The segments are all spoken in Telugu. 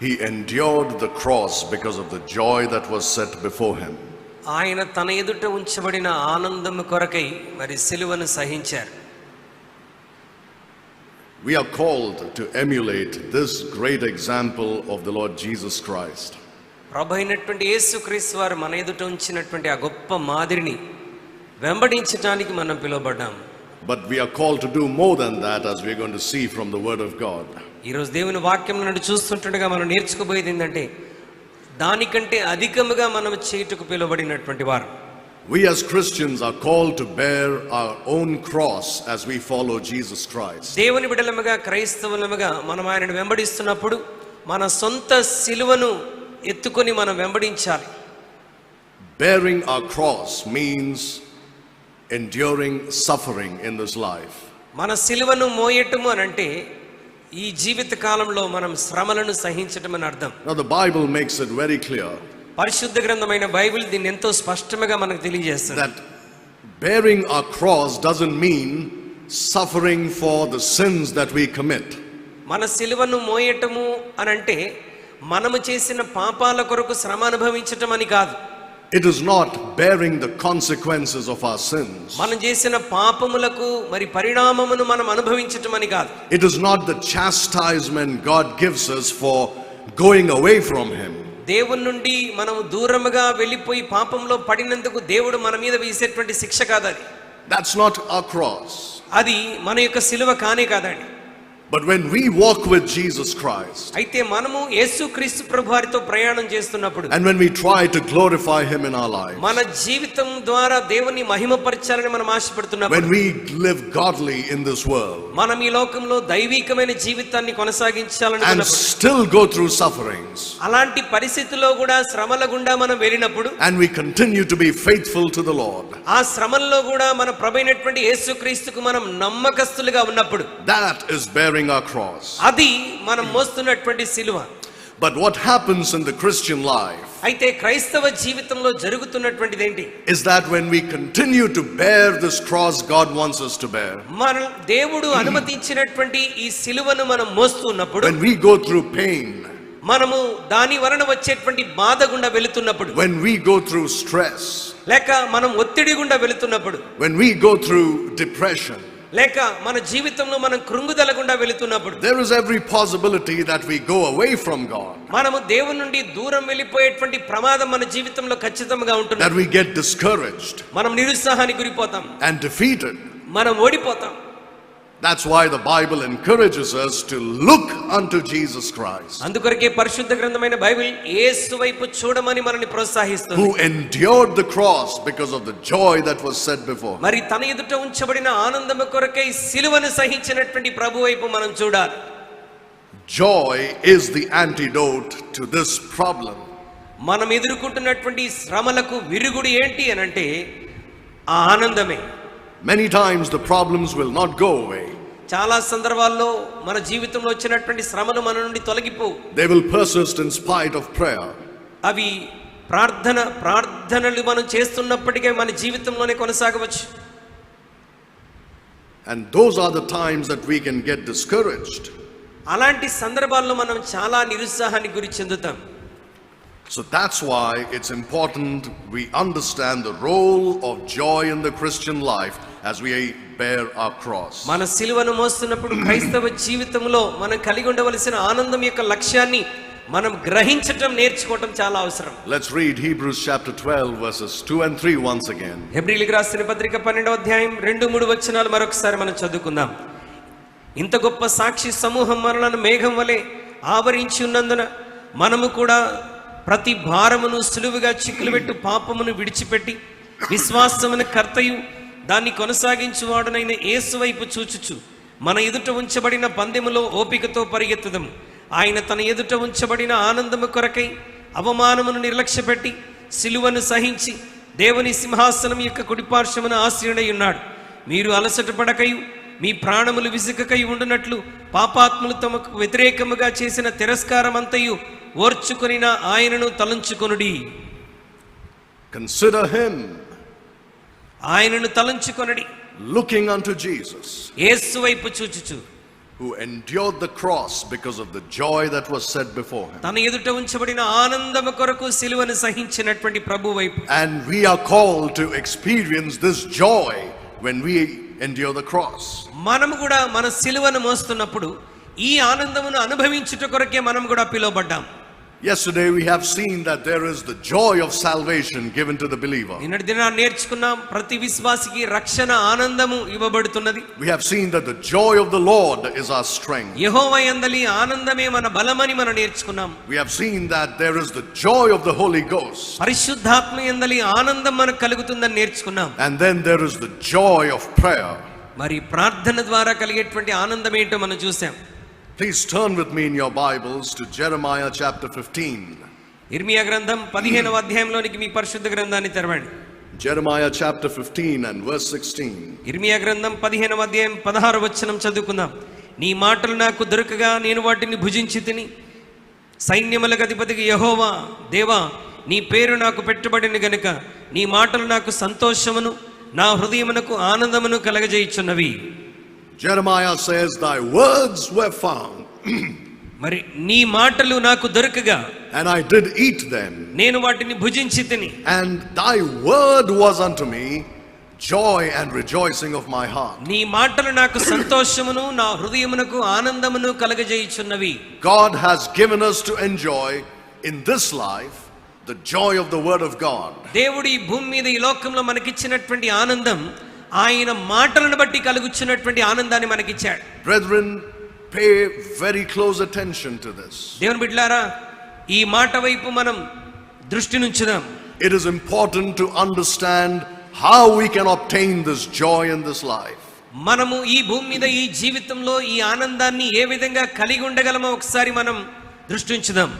He endured the cross because of the joy that was set before him. ఆయన తన ఎదుట ఉంచబడిన ఆనందము కొరకై మరి సిలువను సహించారు. We are called to emulate this great example of the Lord Jesus Christ. ప్రభు అయినటువంటి యేసుక్రీస్తు వారు మన ఎదుట ఉంచినటువంటి ఆ గొప్ప మాదిరిని వెంబడించడానికి మనం పిలువబడ్డాం. But we are called to do more than that, as we are going to see from the word of God. ఈ రోజు దేవుని వాక్యం నుండి చూస్తుండగా మనం నేర్చుకోబోయేది ఏంటంటే దానికంటే అధికముగా మనం చేయుటకు పిలువబడినటువంటి వారు. We as Christians are called to bear our own cross as we follow Jesus Christ. దేవుని బిడ్డలముగా క్రైస్తవులముగా మనం ఆయనను వెంబడిస్తున్నప్పుడు మన సొంత సిలువను ఎత్తుకొని మనం వెంబడించాలి. Bearing our cross means enduring suffering in this life. మన సిలువను మోయటము అనంటే ఈ జీవిత కాలంలో మనం శ్రమలను సహించటం అని అర్థం. Now the Bible makes it very clear పరిశుద్ధ గ్రంథమైన బైబిల్ దీన్ని ఎంతో స్పష్టంగా మనకు తెలియజేస్తుంది. that bearing our cross doesn't mean suffering for the sins that we commit. మన సిలువను మోయటము అనంటే మనము చేసిన పాపాల కొరకు శ్రమ అనుభవించటం అని కాదు. It is not bearing the consequences of our sins. మనం చేసిన పాపములకు మరి పరిణామమును మనం అనుభవించటం అని కాదు. It is not the chastisement God gives us for going away from him. దేవుని నుండి మనము దూరముగా వెళ్ళిపోయి పాపంలో పడినందుకు దేవుడు మన మీద వేసేటువంటి శిక్ష కాదది. That's not our cross. అది మన యొక్క సిలువ కానే కాదండి. But when we walk with Jesus Christ, అయితే మనము యేసుక్రీస్తు ప్రభువారితో ప్రయాణం చేస్తున్నప్పుడు, and when we try to glorify him in our lives, మన జీవితం ద్వారా దేవుని మహిమపరచాలని మనం ఆశపడుతున్నప్పుడు, when we live godly in this world, మనం ఈ లోకంలో దైవికమైన జీవితాన్ని కొనసాగించాలని and still go through sufferings, అలాంటి పరిస్థితుల్లో కూడా శ్రమల గుండా మనం వెళ్ళినప్పుడు, and we continue to be faithful to the Lord, ఆ శ్రమల్లో కూడా మన ప్రభువైనటువంటి యేసుక్రీస్తుకు మనం నమ్మకస్తులుగా ఉన్నప్పుడు, that is bearing our cross. అది మనం మోస్తున్నటువంటి సిలువ. But what happens in the Christian life అయితే క్రైస్తవ జీవితంలో జరుగుతున్నటువంటిది ఏంటి? is that when we continue to bear this cross God wants us to bear, మన దేవుడు అనుమతించినటువంటి ఈ సిలువను మనం మోస్తున్నప్పుడు, when we go through pain, మనము దాని వలన వచ్చేటువంటి బాధ గుండా వెళుతున్నప్పుడు, when we go through stress, లేక మనం ఒత్తిడి గుండా వెళుతున్నప్పుడు, when we go through depression, లేక మన జీవితంలో మనం కృంగుదల గుండా వెళుతున్నప్పుడు, there is every possibility that we go away from God, మనము దేవుని నుండి దూరం వెళ్ళిపోయేటువంటి ప్రమాదం మన జీవితంలో ఖచ్చితంగా ఉంటుంది. that we get discouraged మనం నిరుత్సాహానికి గురిపోతాం, and defeated. మనం ఓడిపోతాం. That's why the Bible encourages us to look unto Jesus Christ, అందుకొరకే పరిశుద్ధ గ్రంథమైన బైబిల్ యేసు వైపు చూడమని మనల్ని ప్రోత్సహిస్తుంది. who endured the cross because of the joy that was set before him. మరి తన ఎదుట ఉంచబడిన ఆనందము కొరకై సిలువను సహించినటువంటి ప్రభు వైపు మనం చూడాలి. Joy is the antidote to this problem. మనం ఎదుర్కొంటున్నటువంటి శ్రమలకు విరుగుడు ఏంటి అనంటే ఆ ఆనందమే. Many times the problems will not go away. చాలా సందర్భాల్లో మన జీవితంలో వచ్చినటువంటి శ్రమలు మన నుండి తొలగిపోవు. They will persist in spite of prayer. అవి ప్రార్థనలు మనం చేస్తున్నప్పటికీ మన జీవితంలోనే కొనసాగవచ్చు. And those are the times that we can get discouraged. అలాంటి సందర్భాల్లో మనం చాలా నిరుత్సాహానికి గురి చెందుతాం. So that's why it's important we understand the role of joy in the Christian life as we bear our cross. మన సిలువను మోస్తున్నప్పుడు క్రైస్తవ జీవితంలో మనం కలిగి ఉండవలసిన ఆనందం యొక్క లక్ష్యాన్ని మనం గ్రహించటం నేర్చుకోవటం చాలా అవసరం. Let's read Hebrews chapter 12 verses 2 and 3 once again. హెబ్రీయులకు రాసిన పత్రిక 12వ అధ్యాయం 2-3 వచనాలు మరొకసారి మనం చదువుకుందాం. ఇంత గొప్ప సాక్షి సమూహం మనలను మేఘం వలె ఆవరించి ఉన్నందున మనము కూడా ప్రతి భారమును సులువుగా చిక్కులుపెట్టు పాపమును విడిచిపెట్టి విశ్వాసమున కర్తయు దాన్ని కొనసాగించువాడునైన యేసు వైపు చూచుచు మన ఎదుట ఉంచబడిన పందెములో ఓపికతో పరిగెత్తుదము. ఆయన తన ఎదుట ఉంచబడిన ఆనందము కొరకై అవమానమును నిర్లక్ష్యపెట్టి సిలువను సహించి దేవుని సింహాసనం యొక్క కుడిపార్శ్వమున ఆసీనుడై ఉన్నాడు. మీరు అలసట పడకయు మీ ప్రాణములు విసుకకై ఉండునట్లు పాపాత్ములు తమకు వ్యతిరేకముగా చేసిన తిరస్కారం అంతయు ఓర్చుకొనిన ఆయనను తలంచుకొనుడి. Consider him, ఆయనను తలంచుకొనుడి, looking unto Jesus, యేసు వైపు చూచుచు. who endured the cross because of the joy that was set before him. తన ఎదుట ఉంచబడిన ఆనందము కొరకు సిలువను సహించినటువంటి ప్రభు వైపు. And we are called to experience this joy when we endure the cross. మనము కూడా మన సిలువను మోస్తున్నప్పుడు ఈ ఆనందమును అనుభవించుట కొరకే మనం కూడా పిలువబడ్డాం. Yesterday we have seen that there is the joy of salvation given to the believer. నిన్నటి దినాన నేర్చుకున్నాం ప్రతి విశ్వాసికి రక్షణ ఆనందము ఇవ్వబడుతున్నది. We have seen that the joy of the Lord is our strength. యెహోవా యందలి ఆనందమే మన బలమని మనం నేర్చుకున్నాం. We have seen that there is the joy of the Holy Ghost. పరిశుద్ధాత్మ యందలి ఆనందం మనకు కలుగుతుందని నేర్చుకున్నాం. And then there is the joy of prayer. మరి ప్రార్థన ద్వారా కలిగేటువంటి ఆనందం ఏంటో మనం చూసాం. Please turn with me in your Bibles to Jeremiah chapter 15. ఇర్మియా గ్రంథం 15వ అధ్యాయంలోనికి మీ పరిశుద్ధ గ్రంథాన్ని తెరవండి. Jeremiah chapter 15 and verse 16. ఇర్మియా గ్రంథం 15వ అధ్యాయం 16వ వచనం చదువుకుందాం. నీ మాటలు నాకు దొరకగా నేను వాటిని భుజించితిని. సైన్యములకు అధిపతికి యెహోవా దేవా నీ పేరు నాకు పెట్టుబడిన గనుక నీ మాటలు నాకు సంతోషమును నా హృదయమునకు ఆనందమును కలగజేయుచున్నవి. Jeremiah says, thy words were found. మరి నీ మాటలు నాకు దొరకగా And I did eat them. నేను వాటిని భుజించితిని. And thy word was unto me joy and rejoicing of my heart. నీ మాటలు నాకు సంతోషమును నా హృదయమునకు ఆనందమును కలగజేయుచున్నవి. God has given us to enjoy in this life the joy of the word of God. దేవుడు ఈ భూమి మీద ఈ లోకంలో మనకిచ్చినటువంటి ఆనందం ఆయన మాటలను బట్టి కలుగుచున్నటువంటి ఆనందాన్ని మనకిచ్చాడు. Brethren, pay very close attention to this. దేవుని బిడ్డలారా ఈ మాట వైపు మనం దృష్టి నుంచుదాం. It is important to understand how we can obtain this joy in this life. మనము ఈ భూమి మీద ఈ జీవితంలో ఈ ఆనందాన్ని ఏ విధంగా కలిగి ఉండగలమో ఒకసారి మనం దృష్టి ఉంచుదాం.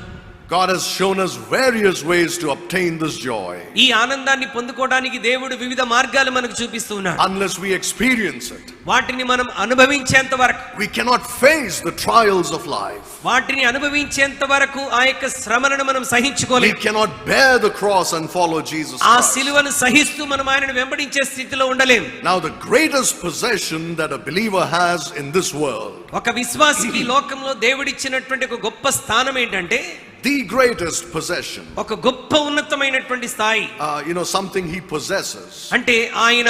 God has shown us various ways to obtain this joy. ఈ ఆనందాన్ని పొందుకోవడానికి దేవుడు వివిధ మార్గాలు మనకు చూపిస్తూ ఉన్నాడు. Unless we experience it, వాటిని మనం అనుభవించేంత వరకు, we cannot face the trials of life. వాటిని అనుభవించేంత వరకు ఆ యొక్క శ్రమలను మనం We సహించుకోలేము. cannot bear the cross and follow Jesus ఆ Christ. సిలువను సహిస్తూ మనం ఆయనను వెంబడించే స్థితిలో ఉండలేము. Now the greatest possession that a believer has in this world, ఒక విశ్వాసికి లోకంలో దేవుడిచ్చినటువంటి ఒక గొప్ప స్థానం ఏంటంటే, the greatest possession, ఒక గొప్ప ఉన్నతమైనటువంటి స్థాయి, something he possesses. అంటే ఆయన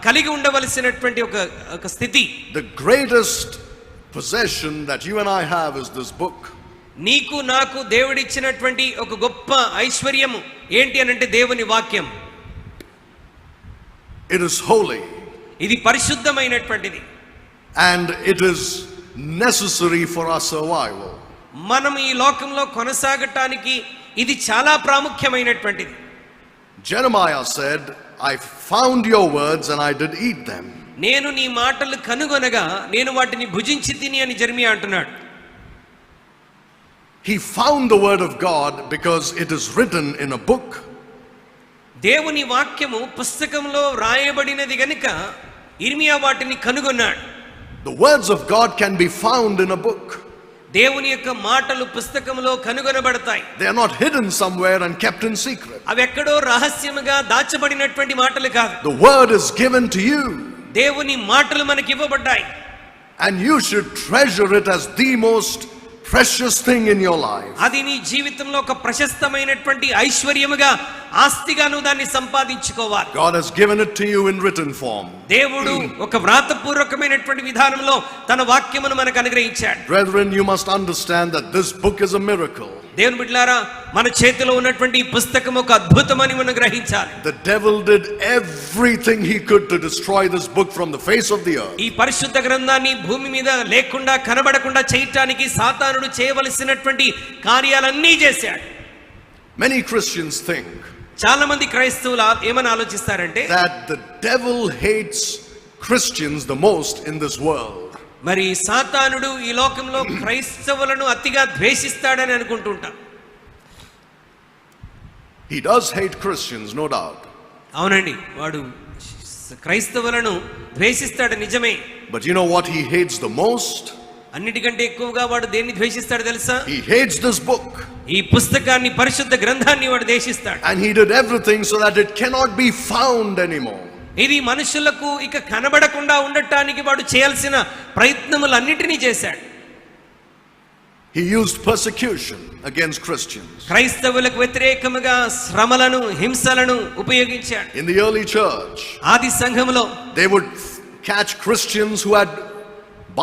కలిగి ఉండవలసినటువంటి ఒక స్థితి. The greatest possession that you and I have is this book. నీకు నాకు దేవుడిచ్చినటువంటి ఒక గొప్ప ఐశ్వర్యము ఏంటి అనంటే దేవుని వాక్యం. It is holy. ఇది పరిశుద్ధమైనటువంటిది. And it is necessary for our survival. మనం ఈ లోకంలో కొనసాగటానికి ఇది చాలా ప్రాముఖ్యమైనటువంటిది. Jeremiah said, I found your words and I did eat them. నేను నీ మాటలు కనుగొనగా నేను వాటిని భుజించి తిని అని జెర్మియా అంటున్నాడు. He found the word of God because it is written in a book. దేవుని వాక్యము పుస్తకంలో రాయబడినది గనుక ఇర్మియా వాటిని కనుగొన్నాడు. The words of God can be found in a book. దేవుని యొక్క మాటలు పుస్తకంలో కనుగొనబడతాయి. They are not hidden somewhere and kept in secret. అవి ఎక్కడో రహస్యముగా దాచబడినటువంటి మాటలు కాదు. The word is given to you. దేవుని మాటలు మనకి ఇవ్వబడ్డాయి. And you should treasure it as the most precious thing in your life. అది నీ జీవితంలో ఒక ప్రశస్తమైనటువంటి ఐశ్వర్యముగా ఆస్తిగాను దాన్ని సంపాదించుకోవాలి. God has given it to you in written form. దేవుడు ఒక వ్రాతపూర్వకమైనటువంటి విధానంలో తన వాక్యమును మనకు అనుగ్రహించాడు. Brethren, you must understand that this book is a miracle. దేవుని బిడ్డలారా మన చేతిలో ఉన్నటువంటి ఈ పుస్తకం ఒక అద్భుతమని మనం గ్రహించాలి. The devil did everything he could to destroy this book from the face of the earth. ఈ పరిశుద్ధ గ్రంథాన్ని భూమి మీద లేకుండా కనబడకుండా చేయటానికి సాతానుడు చేయవలసినటువంటి కార్యాలన్నీ చేశాడు. Many Christians think చాలా మంది క్రైస్తవులు ఏమని ఆలోచిస్తారంటే, that the devil hates Christians the most in this world. మరి సాతానుడు ఈ లోకంలో క్రైస్తవులను అతిగా ద్వేషిస్తాడని అనుకుంటుంటాం. He does hate Christians, no doubt. అవునండి, వాడు క్రైస్తవులను ద్వేషిస్తాడు, నిజమే. But you know what he hates the most? అన్నిటికంటే ఎక్కువగా వాడు దేన్ని ద్వేషిస్తాడు తెలుసా? He hates this book. ఈ పుస్తకాన్ని, పరిశుద్ధ గ్రంథాన్ని వాడు ద్వేషిస్తాడు. And he did everything so that it cannot be found anymore. ఇది మనుషులకు ఇక కనబడకుండా ఉండటానికి వాడు చేయాల్సిన ప్రయత్నములన్నిటినీ చేశాడు. He used persecution against Christians. క్రైస్తవులకు వ్యతిరేకముగా శ్రమలను, హింసలను ఉపయోగించాడు. In the early church, ఆది సంఘములో they would catch Christians who had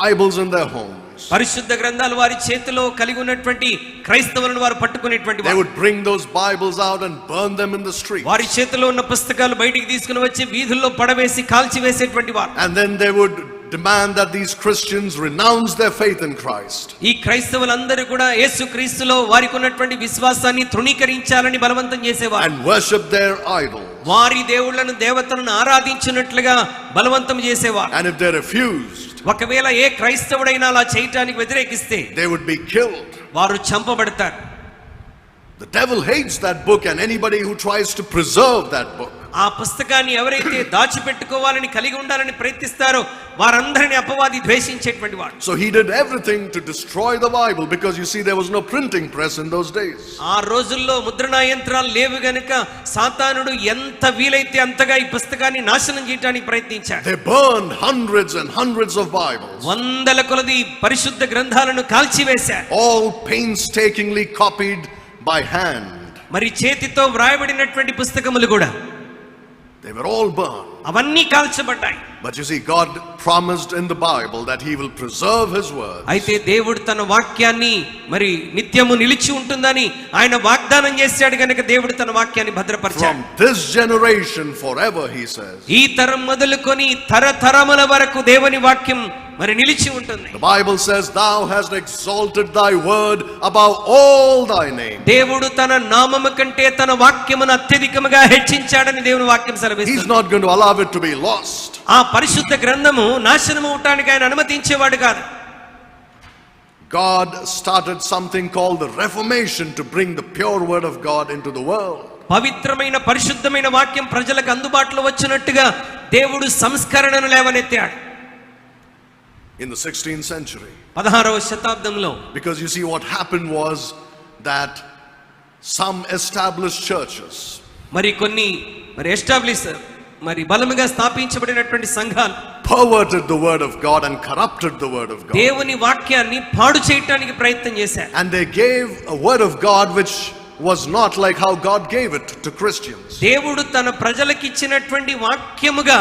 Bibles in their homes. పరిశుద్ధ గ్రంథాలు వారి చేతిలో కలిగి ఉన్నటువంటి క్రైస్తవులను వారు పట్టుకునేటువంటి They would bring those Bibles out and burn them in the street. వారి చేతిలో ఉన్న పుస్తకాలు బయటికి తీసుకుని వచ్చి వీధుల్లో పడవేసి కాల్చి వేసేటువంటి వారు. And then they would demand that these Christians renounce their faith in Christ. ఈ క్రైస్తవులందరూ కూడా యేసుక్రీస్తులో వారికి ఉన్నటువంటి విశ్వాసాన్ని తృణీకరించాలని బలవంతం చేసేవారు. And worship their idols. వారి దేవుళ్ళను, దేవతలను ఆరాధించినట్లుగా బలవంతం చేసేవారు. And if they refused, ఒకవేళ ఏ క్రైస్తవుడైనా అలా చేయటానికి వ్యతిరేకిస్తే they would be killed. వారు చంపబడతారు. The devil hates that book and anybody who tries to preserve that book. ఆ పుస్తకాన్ని ఎవరైతే దాచిపెట్టుకోవాలని, కలిగి ఉండాలని ప్రయత్నిస్తారో వారందరిని అపవాది ద్వేషించేటువంటి వాడు. So he did everything to destroy the Bible, because you see there was no printing press in those days. ఆ రోజుల్లో ముద్రణా యంత్రాలు లేవు గనుక సాతానుడు ఎంత వీలైతే అంతగా ఈ పుస్తకాన్ని నాశనం చేయడానికి ప్రయత్నించాడు. They burned hundreds and hundreds of Bibles, వందల కొలది పరిశుద్ధ గ్రంథాలను కాల్చివేశారు. all painstakingly copied by hand. మరి చేతితో వ్రాయబడినటువంటి పుస్తకములు కూడా They were all burned. అవన్నీ కాల్చబడ్డాయి. But you see, God promised in the Bible that he will preserve his word. అయితే దేవుడు తన వాక్యాన్ని మరి నిత్యము నిలిచి ఉంటుందని ఆయన వాగ్దానం చేశాడు గనుక దేవుడు తన వాక్యాన్ని భద్రపరిచాడు. From this generation forever, he says. ఈ తరం మొదలుకొని తరతరముల వరకు దేవుని వాక్యం మరి నిలిచి ఉంటుంది. The Bible says, thou hast exalted thy word above all thy name. దేవుడు తన నామము కంటే తన వాక్యమును అత్యధికముగా హెచ్చించాడని దేవుని వాక్యం సెలవిస్తుంది. He's not going to allow it to be lost. ఆ పరిశుద్ధ గ్రంథము నాశనం అవటానికి ఆయన అనుమతించేవాడు కాదు. God started something called the Reformation to bring the pure word of God into the world. పవిత్రమైన పరిశుద్ధమైన వాక్యం ప్రజలకు అందుబాటులో వచ్చినట్టుగా దేవుడు సంస్కరణను లేవనెత్తాడు. In the 16th century. 16వ శతాబ్దంలో. Because you see, what happened was that some established churches, మరి కొన్ని ఎస్టాబ్లిష్ మరి బలముగా స్థాపించబడినటువంటి సంఘాలు perverted the word of God and corrupted the word of God. దేవుని వాక్యాన్ని పాడు చేయడానికి ప్రయత్నం చేశారు. And they gave a word of God which was not like how God gave it to Christians. దేవుడు తన ప్రజలకు ఇచ్చినటువంటి వాక్యముగా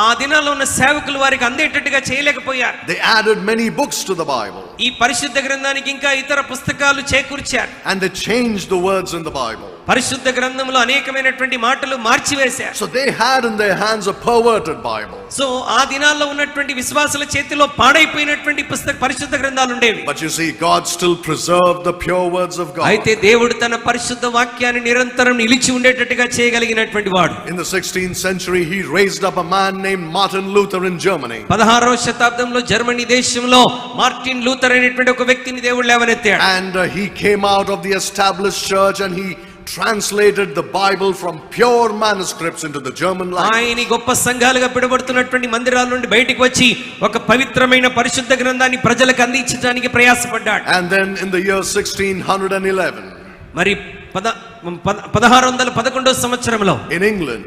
ఆ దినాల్లో ఉన్న సేవకులు వారికి అందేటట్టుగా చేయలేకపోయారు. They added many books to the Bible. ఈ పరిశుద్ధ గ్రంథానికి ఇంకా ఇతర పుస్తకాలు చేకూర్చారు. And they changed the words in the Bible. పరిశుద్ధ గ్రంథంలో అనేకమైనటువంటి మాటలు మార్చివేశారు. So they had in their hands a perverted Bible. So ఆ దినాల్లో ఉన్నటువంటి విశ్వాసుల చేతిలో పాడైపోయినటువంటి పరిశుద్ధ గ్రంథాలు ఉండేవి. But you see, God still preserved the pure words of God. అయితే దేవుడు తన పరిశుద్ధ వాక్యాన్ని నిరంతరం నిలిచి ఉండేటట్టుగా చేయగలిగినటువంటి వాడు. In the 16th century, he raised up a man named Martin Luther in Germany. 16వ శతాబ్దంలో జర్మనీ దేశంలో మార్టిన్ లూథర్ అనేటువంటి ఒక వ్యక్తిని దేవుడు లేవనెత్తాడు. And he came out of the established church and he translated the Bible from pure manuscripts into the German language. ఆయన గొప్ప సంఘాలుగా పిలువబడుతున్నటువంటి మందిరాల నుండి బయటికి వచ్చి ఒక పవిత్రమైన పరిశుద్ధ గ్రంథాన్ని ప్రజలకు అందించడానికి ప్రయాసపడ్డాడు. And then in the year 1611, మరి 1611వ సంవత్సరంలో in England,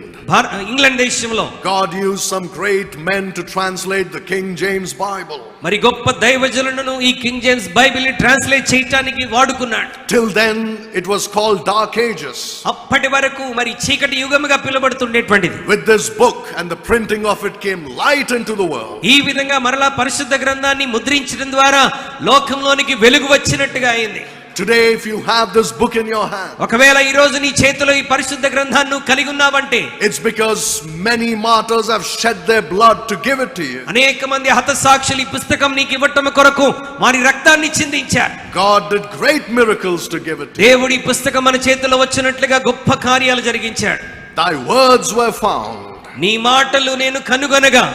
ఇంగ్లాండ్ దేశంలో God used some great men to translate the King James Bible. మరి గొప్ప దైవజనులను ఈ కింగ్ జేమ్స్ బైబిల్ ని ట్రాన్స్లేట్ చేయడానికి వాడుకున్నాడు. Till then it was called Dark Ages. అప్పటి వరకు మరి చీకటి యుగముగా పిలువబడుతుండేటువంటిది. With this book and the printing of it came light into the world. ఈ విధంగా మరలా పరిశుద్ధ గ్రంథాన్ని ముద్రించడం ద్వారా లోకంలోనికి వెలుగు వచ్చినట్టుగా అయింది. Today, if you have this book in your hand, ఒకవేళ ఈ రోజు నీ చేతిలో ఈ పరిశుద్ధ గ్రంథాన్ని కలిగి ఉన్నావంటే it's because many martyrs have shed their blood to give it to you. అనేక మంది హతసాక్షులు ఈ పుస్తకం నీకు ఇవ్వటం కొరకు వారి రక్తాన్ని చిందించారు. God did great miracles to give it to you. దేవుడి పుస్తకం మన చేతిలో వచ్చినట్లుగా గొప్ప కార్యాలు జరిగించాడు. Thy words were found. నీ మాటలు నేను కనుగొనగా.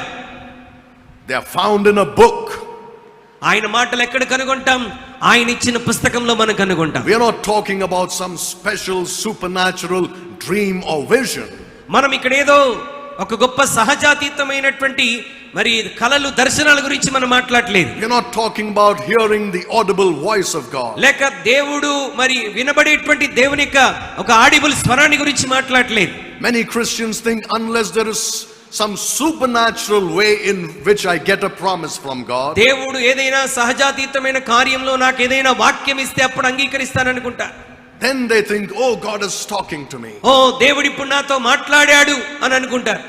They are found in a book. ఆయన మాటలు ఎక్కడ కనుగొంటాం? ఆయన ఇచ్చిన పుస్తకంలో మనం కనుగొంటాం. We are not talking about some special supernatural dream or vision. మనం ఇక్కడ ఏదో ఒక గొప్ప సహజాతీతమైనటువంటి మరి కలలు దర్శనాల గురించి మనం మాట్లాడలేదు. We are not talking about hearing the audible voice of God. లేక దేవుడు మరి వినబడేటువంటి దేవుని యొక్క ఒక ఆడిబుల్ స్వరాన్ని గురించి మాట్లాడలేదు. Many Christians think unless there is some supernatural way in which I get a promise from God, దేవుడు ఏదైనా సహజాతీతమైన కార్యంలో నాకు ఏదైనా వాక్యం ఇస్తే అప్పుడు అంగీకరిస్తాననుకుంటా. then they think, oh, God is talking to me. ఓ దేవుడు ఇప్పుడు నాతో మాట్లాడాడు అని అనుకుంటారు.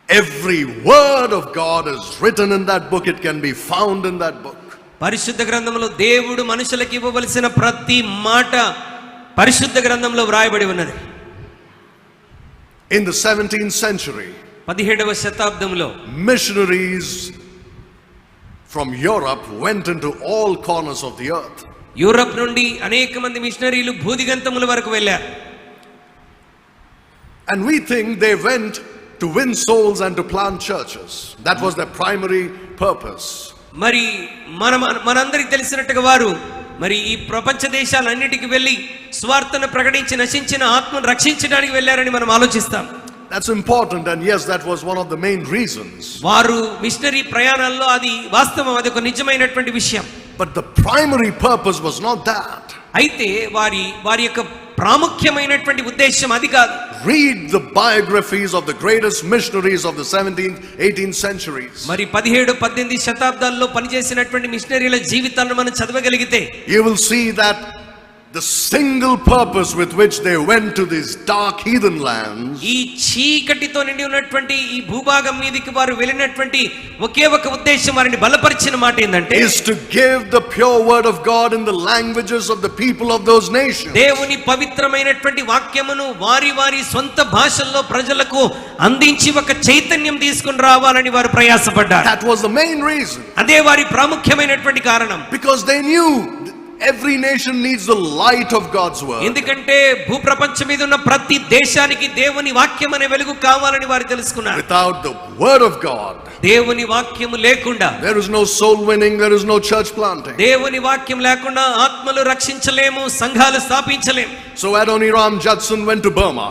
Every word of God is written in that book. It can be found in that book. పరిశుద్ధ గ్రంథంలో దేవుడు మనుషులకు ఇవ్వవలసిన ప్రతి మాట పరిశుద్ధ గ్రంథంలో వ్రాయబడి ఉన్నది. In the 17th century, 17వ శతాబ్దంలో missionaries from Europe went into all corners of the earth. Europe నుండి అనేక మంది మిషనరీలు భూదిగంతముల వరకు వెళ్ళారు. And we think they went to win souls and to plant churches. That was their primary purpose. మరి మనందరికి తెలిసినట్టుగా వారు మరి ఈ ప్రపంచ దేశాలన్నిటికీ వెళ్ళి స్వార్థను ప్రకటించి నశించిన ఆత్మను రక్షించడానికి వెళ్ళారని మనం ఆలోచిస్తాం. That's important, and yes, that was one of the main reasons. వారు మిషనరీ ప్రయాణాల్లో అది వాస్తవం, అది ఒక నిజమైనటువంటి విషయం. But the primary purpose was not that. అయితే వారి యొక్క ప్రాముఖ్యమైనటువంటి ఉద్దేశం అది కాదు. Read the biographies of the greatest missionaries of the 17th, 18th centuries. మరి 17-18 శతాబ్దాల్లో పనిచేసినటువంటి మిషనరీల జీవితాలను మనం చదవగలిగితే You will see that the single purpose with which they went to these dark heathen lands ఈ చీకటితో నిండి ఉన్నటువంటి ఈ భూభాగం మీదకి వారు వెళ్ళినటువంటి ఒకే ఒక ఉద్దేశం, వారిని బలపరిచిన మాట ఏంటంటే is to give the pure word of God in the languages of the people of those nations. దేవుని పవిత్రమైనటువంటి వాక్యమును వారి సొంత భాషల్లో ప్రజలకు అందించి ఒక చైతన్యం తీసుకుని రావాలని వారు ప్రయాసపడ్డారు. That was the main reason. అదే వారి ప్రాముఖ్యమైనటువంటి కారణం. Because they knew every nation needs the light of God's word. ఎందుకంటే భూప్రపంచం మీద ఉన్న ప్రతి దేశానికి దేవుని వాక్యం అనే వెలుగు కావాలని వారు తెలుసుకున్నారు. Without the word of God, దేవుని వాక్యము లేకుండా there is no soul winning, there is no church planting. దేవుని వాక్యం లేకుండా ఆత్మలు రక్షించలేము, సంఘాలు స్థాపించలేము. So Adoniram Judson went to Burma.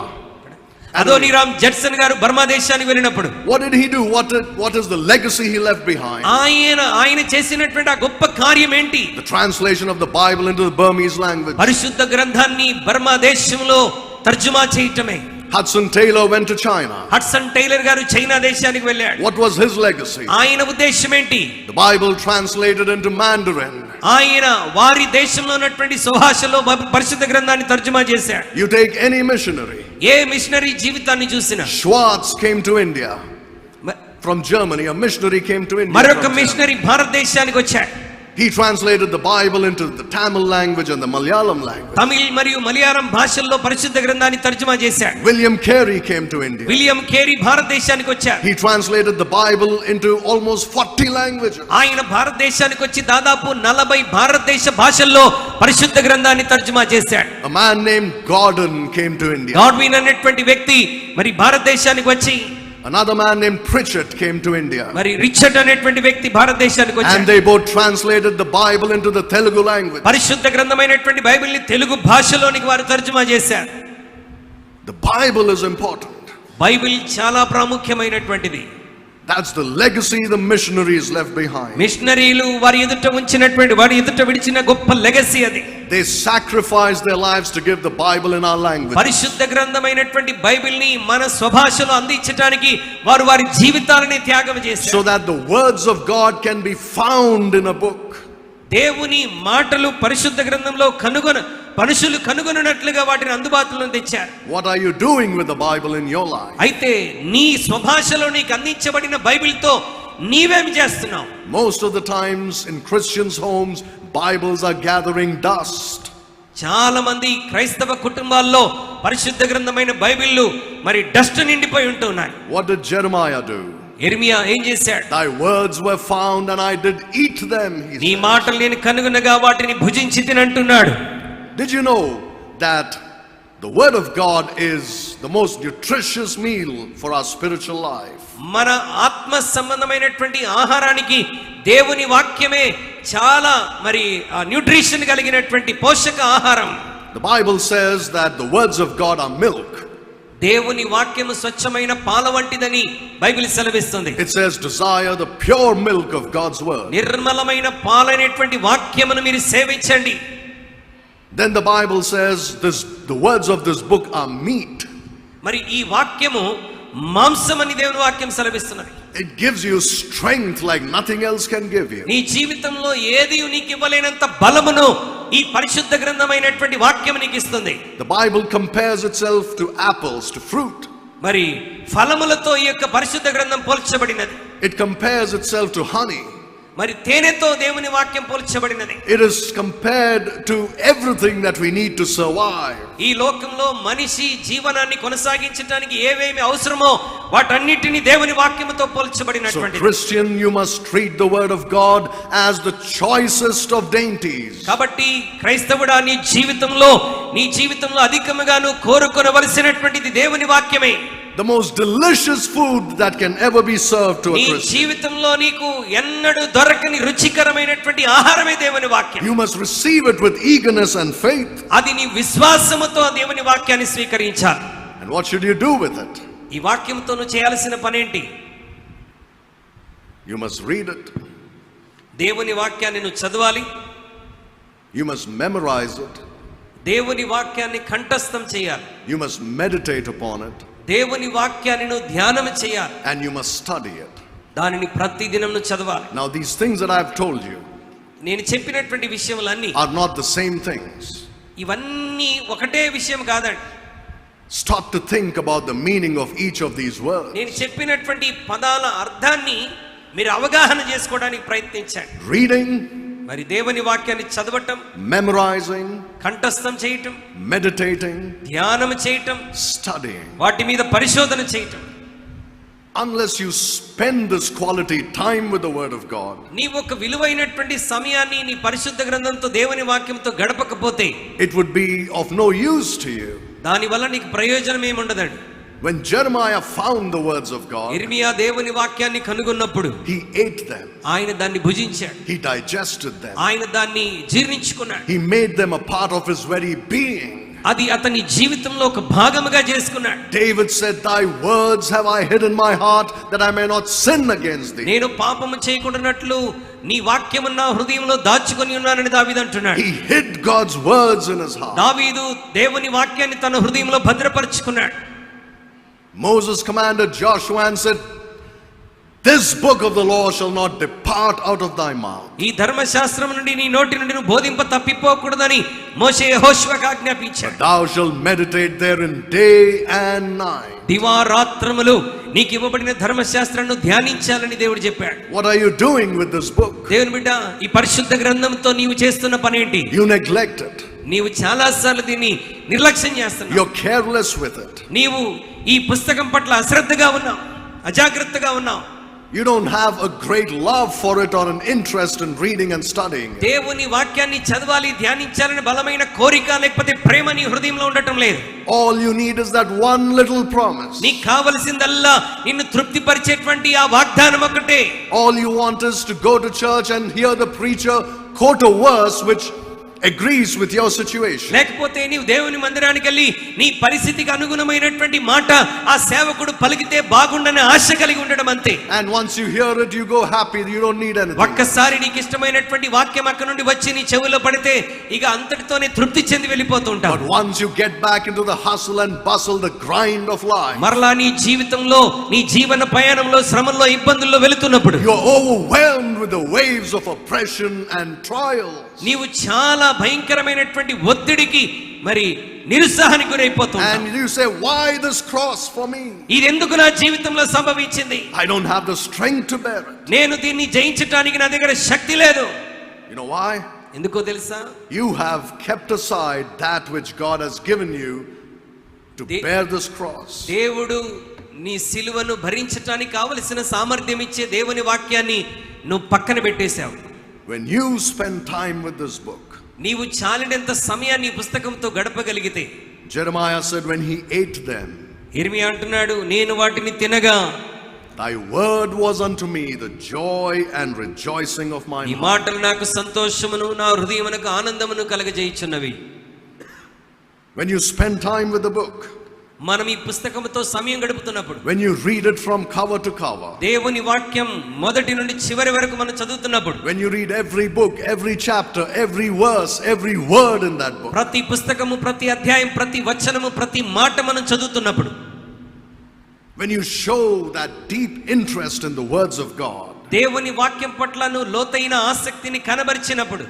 Adoniram Judson గారు బర్మా దేశానికి వెళ్ళినప్పుడు what did he do? What is the legacy he left behind? ఆయన చేసినటువంటి ఆ గొప్ప కార్యం ఏంటి? The translation of the Bible into the Burmese language. పరిశుద్ధ గ్రంథాన్ని బర్మా దేశంలో తర్జుమా చేయటమే. Hudson Taylor went to China. Hudson tailor గారు చైనా దేశానికి వెళ్ళాడు. What was his legacy? ఆయన ఉద్దేశం ఏంటి? The Bible translated into Mandarin. ఆయన వారి దేశంలో ఉన్నటువంటి సుభాషలో పరిశుద్ధ గ్రంథాన్ని తర్జుమా చేశాడు. You take any missionary. ఏ మిషనరీ జీవితాన్ని చూసినా, Schwartz came to India from Germany. A missionary came to India. మరొక మిషనరీ భారతదేశానికి వచ్చాడు. He translated the Bible into the Tamil language and the Malayalam language. Tamil మరియు మలయాళం భాషల్లో పరిశుద్ధ గ్రంథాన్ని తర్జుమా చేశాడు. William Carey came to India. William Carey భారతదేశానికి వచ్చారు. He translated the Bible into almost 40 languages. ఆయన భారతదేశానికి వచ్చి దాదాపు 40 భారతదేశ భాషల్లో పరిశుద్ధ గ్రంథాన్ని తర్జుమా చేశాడు. A man named Gordon came to India. Godwin అనేటువంటి వ్యక్తి మరి భారతదేశానికి వచ్చి, Another man named Pritchett came to India. మరి రిచర్డ్ అనేటువంటి వ్యక్తి భారతదేశానికి వచ్చాడు. And they both translated the Bible into the Telugu language. పరిశుద్ధ గ్రంథమైనటువంటి బైబిల్ని తెలుగు భాషలోనికి వారు తర్జుమా చేశారు. The Bible is important. Bible చాలా ప్రాముఖ్యమైనటువంటిది. That's the legacy the missionaries left behind. మిషనరీలు వారి ఎదుట ఉంచినటువంటి, వారి ఎదుట విడిచిన గొప్ప లెగసీ అది. They sacrificed their lives to give the Bible in our language. పరిశుద్ధ గ్రంథమైనటువంటి బైబిల్ని మన స్వభాషలో అందించడానికి వారు వారి జీవితాలని త్యాగం చేశారు. So that the words of God can be found in a book. దేవుని మాటలు పరిశుద్ధ గ్రంథంలో మనుషులు కనుగొనట్లుగా వాటిని అందుబాటులో తెచ్చారు. What are you doing with the Bible in your life? అయితే నీ స్వభాషలో నీకు అందించబడిన బైబిల్తో నీవేం చేస్తున్నావు? Most of the times in Christians' homes, Bibles are gathering dust. చాలా మంది క్రైస్తవ కుటుంబాల్లో పరిశుద్ధ గ్రంథమైన బైబిళ్ళు మరి డస్ట్ నిండిపోయి ఉంటున్నాయి. What did Jeremiah do? యెరెమియా ఏం చేశాడు? Thy words were found and I did eat them, he నీ said. మాటలు నేను కనుగొనగా వాటిని భుజించి తినంటున్నాడు. Did you know that the word of God is the most nutritious meal for our spiritual life? మన ఆత్మ సంబంధమైనటువంటి ఆహారానికి దేవుని వాక్యమే చాలా మరి న్యూట్రిషన్ కలిగినటువంటి పోషక ఆహారం. The Bible says that the words of God are milk. దేవుని వాక్యము స్వచ్ఛమైన పాల వంటిదని బైబిల్ సెలవిస్తుంది. It says desire the pure milk of God's word. నిర్మలమైన పాలైనటువంటి వాక్యమును మీరు సేవించండి. Then the Bible says the words of this book are meat. మరి ఈ వాక్యము మాంసమని దేవుని వాక్యం సెలవిస్తున్నది. It gives you strength like nothing else can give you. నీ జీవితంలో ఏది నీకు ఇవ్వలేనంత బలమును ఈ పరిశుద్ధ గ్రంథమైనటువంటి వాక్యం నీకు ఇస్తుంది. The Bible compares itself to apples, to fruit. మరి ఫలములతో ఈ యొక్క పరిశుద్ధ గ్రంథం పోల్చబడినది. It compares itself to honey. మరి తేనెతో దేవుని వాక్యం పోల్చబడినది. It is compared to everything that we need to survive. ఈ లోకంలో మనిషి జీవనాన్ని కొనసాగించడానికి ఏవేమి అవసరమో వాటన్నిటిని దేవుని వాక్యముతో So పోల్చబడినటువంటిది. Christian, you must treat the word of God as the choicest of dainties. కాబట్టి క్రైస్తవుడా నీ జీవితంలో అధికముగా నువ్వు కోరుకొనవలసినటువంటిది దేవుని వాక్యమే. The most delicious food that can ever be served to a నీ Christian. జీవితంలో నీకు ఎన్నడూ దొరకని రుచికరమైనటువంటి ఆహారమే దేవుని వాక్యం. You must receive it with eagerness and faith. అది నీ విశ్వాసముతో దేవుని వాక్యాన్ని స్వీకరించాలి. And what should you do with it? ఈ వాక్యంతో నువ్వు చేయాల్సిన పనేంటి? You must read it. దేవుని వాక్యాన్ని నువ్వు చదవాలి. You must memorize it. దేవుని వాక్యాన్ని కంఠస్థం చేయాలి. You must meditate upon it. దేవుని వాక్యాన్ని నువ్వు ధ్యానం చేయాలి. And you must study it. దానిని ప్రతిదినం నువ్వు చదవాలి. Now these things that I have told you నేను చెప్పినటువంటి విషయములన్నీ are not the same things. ఇవన్నీ ఒకటే విషయం కాదండి. Stop to think about the meaning of each of these words. నేను చెప్పినటువంటి పదాల అర్థాన్ని మీరు అవగాహన చేసుకోవడానికి ప్రయత్నించండి. Reading, మరి దేవుని వాక్యాన్ని చదవటం, memorizing, కంఠస్థం చేయటం, meditating, ధ్యానం చేయటం, studying. వాటి మీద పరిశోధన చేయటం. Unless you spend this quality time with the word of God, నీవు ఒక విలువైనటువంటి సమయాన్ని నీ పరిశుద్ధ గ్రంథంతో దేవుని వాక్యంతో గడపకపోతే it would be of no use to you. దానివల్ల నీకు ప్రయోజనం ఏముండదండి. When Jeremiah found the words of God, ఇర్మియా దేవుని వాక్యాన్ని కనుగొన్నప్పుడు he ate them, ఆయన దాన్ని భుజించాడు, he digested them, ఆయన దాన్ని జీర్ణించుకున్నాడు. he made them a part of his very being. అది అతని జీవితంలో ఒక భాగముగా చేసుకున్నాడు. David said, "Thy words have I hid in my heart, that I may not sin against thee." నేను పాపము చేయకుండానట్లు నీ వాక్యము నా హృదయంలో దాచుకొని ఉన్నానని దావీదు అంటున్నాడు. He hid God's words in his heart. దావీదు దేవుని వాక్యాన్ని తన హృదయంలో భద్రపరుచుకున్నాడు. Moses commanded Joshua and said, "This book of the law shall not depart out of thy mouth." ఈ ధర్మశాస్త్రం నుండి నీ నోటి నుండి నువ్వు బోధింప తప్పిపోకూడదని మోషే యెహోషువకు ఆజ్ఞాపించాడు. "Thou shalt meditate therein day and night." దివారాత్రములు నీకు ఇవ్వబడిన ధర్మశాస్త్రాన్ని ధ్యానించాలని దేవుడు చెప్పాడు. What are you doing with this book? దేవుని బిడ్డ, ఈ పరిశుద్ధ గ్రంథంతో నీవు చేస్తున్న పనేంటి? You neglect it. నీవు చాలా సార్లు దీన్ని నిర్లక్ష్యం చేస్తున్నావు. You're careless with it. నీవు ఈ పుస్తకం పట్ల అశ్రద్ధగా ఉన్నావు, అజాగ్రత్తగా ఉన్నావు. You don't have a great love for it or an interest in reading and studying it. దేవుని వాక్యాన్ని చదవాలి, ధ్యానించాలని బలమైన కోరిక లేకపోతే ప్రేమ నీ హృదయంలో ఉండటం లేదు. All you need is that one little promise. నీకు కావలసిందల్లా నిన్ను తృప్తిపరిచేటువంటి ఆ వాగ్దానం ఒకటే. All you want is to go to church and hear the preacher quote a verse which agrees with your situation. లేకపోతే నీవు దేవుని మందిరానికి వెళ్ళి నీ పరిస్థితికి అనుగుణమైనటువంటి మాట ఆ సేవకుడు పలికితే బాగుండని ఆశ కలిగి ఉండడం అంతే. And once you hear it, you go happy. You don't need anything. ఒక్కసారి నీకు ఇష్టమైనటువంటి వాక్యం అక్కడ నుండి వచ్చి నీ చెవిలో పడితే ఇక అంతటితోనే తృప్తి చెంది వెళ్ళిపోతూ ఉంటావు. But once you get back into the hustle and bustle, the grind of life, మరలా నీ జీవితంలో నీ జీవన ప్రయాణంలో శ్రమల్లో ఇబ్బందుల్లో వెళుతున్నప్పుడు you're overwhelmed with the waves of oppression and trials. నీవు చాలా భయంకరమైనటువంటి ఒత్తిడికి మరి నిరుత్సాహానికి గురైపోతున్నావు. And you say, "Why this cross for me? ఇది ఎందుకు నా జీవితంలో సంభవించింది? I don't have the strength to bear it." నేను దీన్ని జయించడానికి నా దగ్గర శక్తి లేదు. You know why? ఎందుకో తెలుసా? You have kept aside that which God has given you to bear this cross. దేవుడు నీ సిలువను భరించడానికి కావలసిన సామర్థ్యం ఇచ్చే దేవుని వాక్యాన్ని నువ్వు పక్కన పెట్టేశావు. When you spend time with this book, నీవు చాలినంత సమయాన్ని ఈ పుస్తకంతో గడపగలిగితే, Jeremiah said, when he ate them, ఇర్మియా అంటున్నాడు, నేను వాటిని తినగా thy word was unto me the joy and rejoicing of my ఈ heart. మాటలు నాకు సంతోషమును నా హృదయమునకు ఆనందమును కలగజేయుచున్నవి. When you spend time with the book, మనం ఈ పుస్తకంతో సమయం గడుపుతున్నప్పుడు, when you read it from cover to cover, దేవుని వాక్యం మొదటి నుండి చివరి వరకు మనం చదువుతున్నప్పుడు, when you read every book, every chapter, every verse, every word in that book, ప్రతి పుస్తకము, ప్రతి అధ్యాయం, ప్రతి వచనము, ప్రతి మాట మనం చదువుతున్నప్పుడు, when you show that deep interest in the words of God, దేవుని వాక్యం పట్ల నువ్వు లోతైన ఆసక్తిని కనబరిచినప్పుడు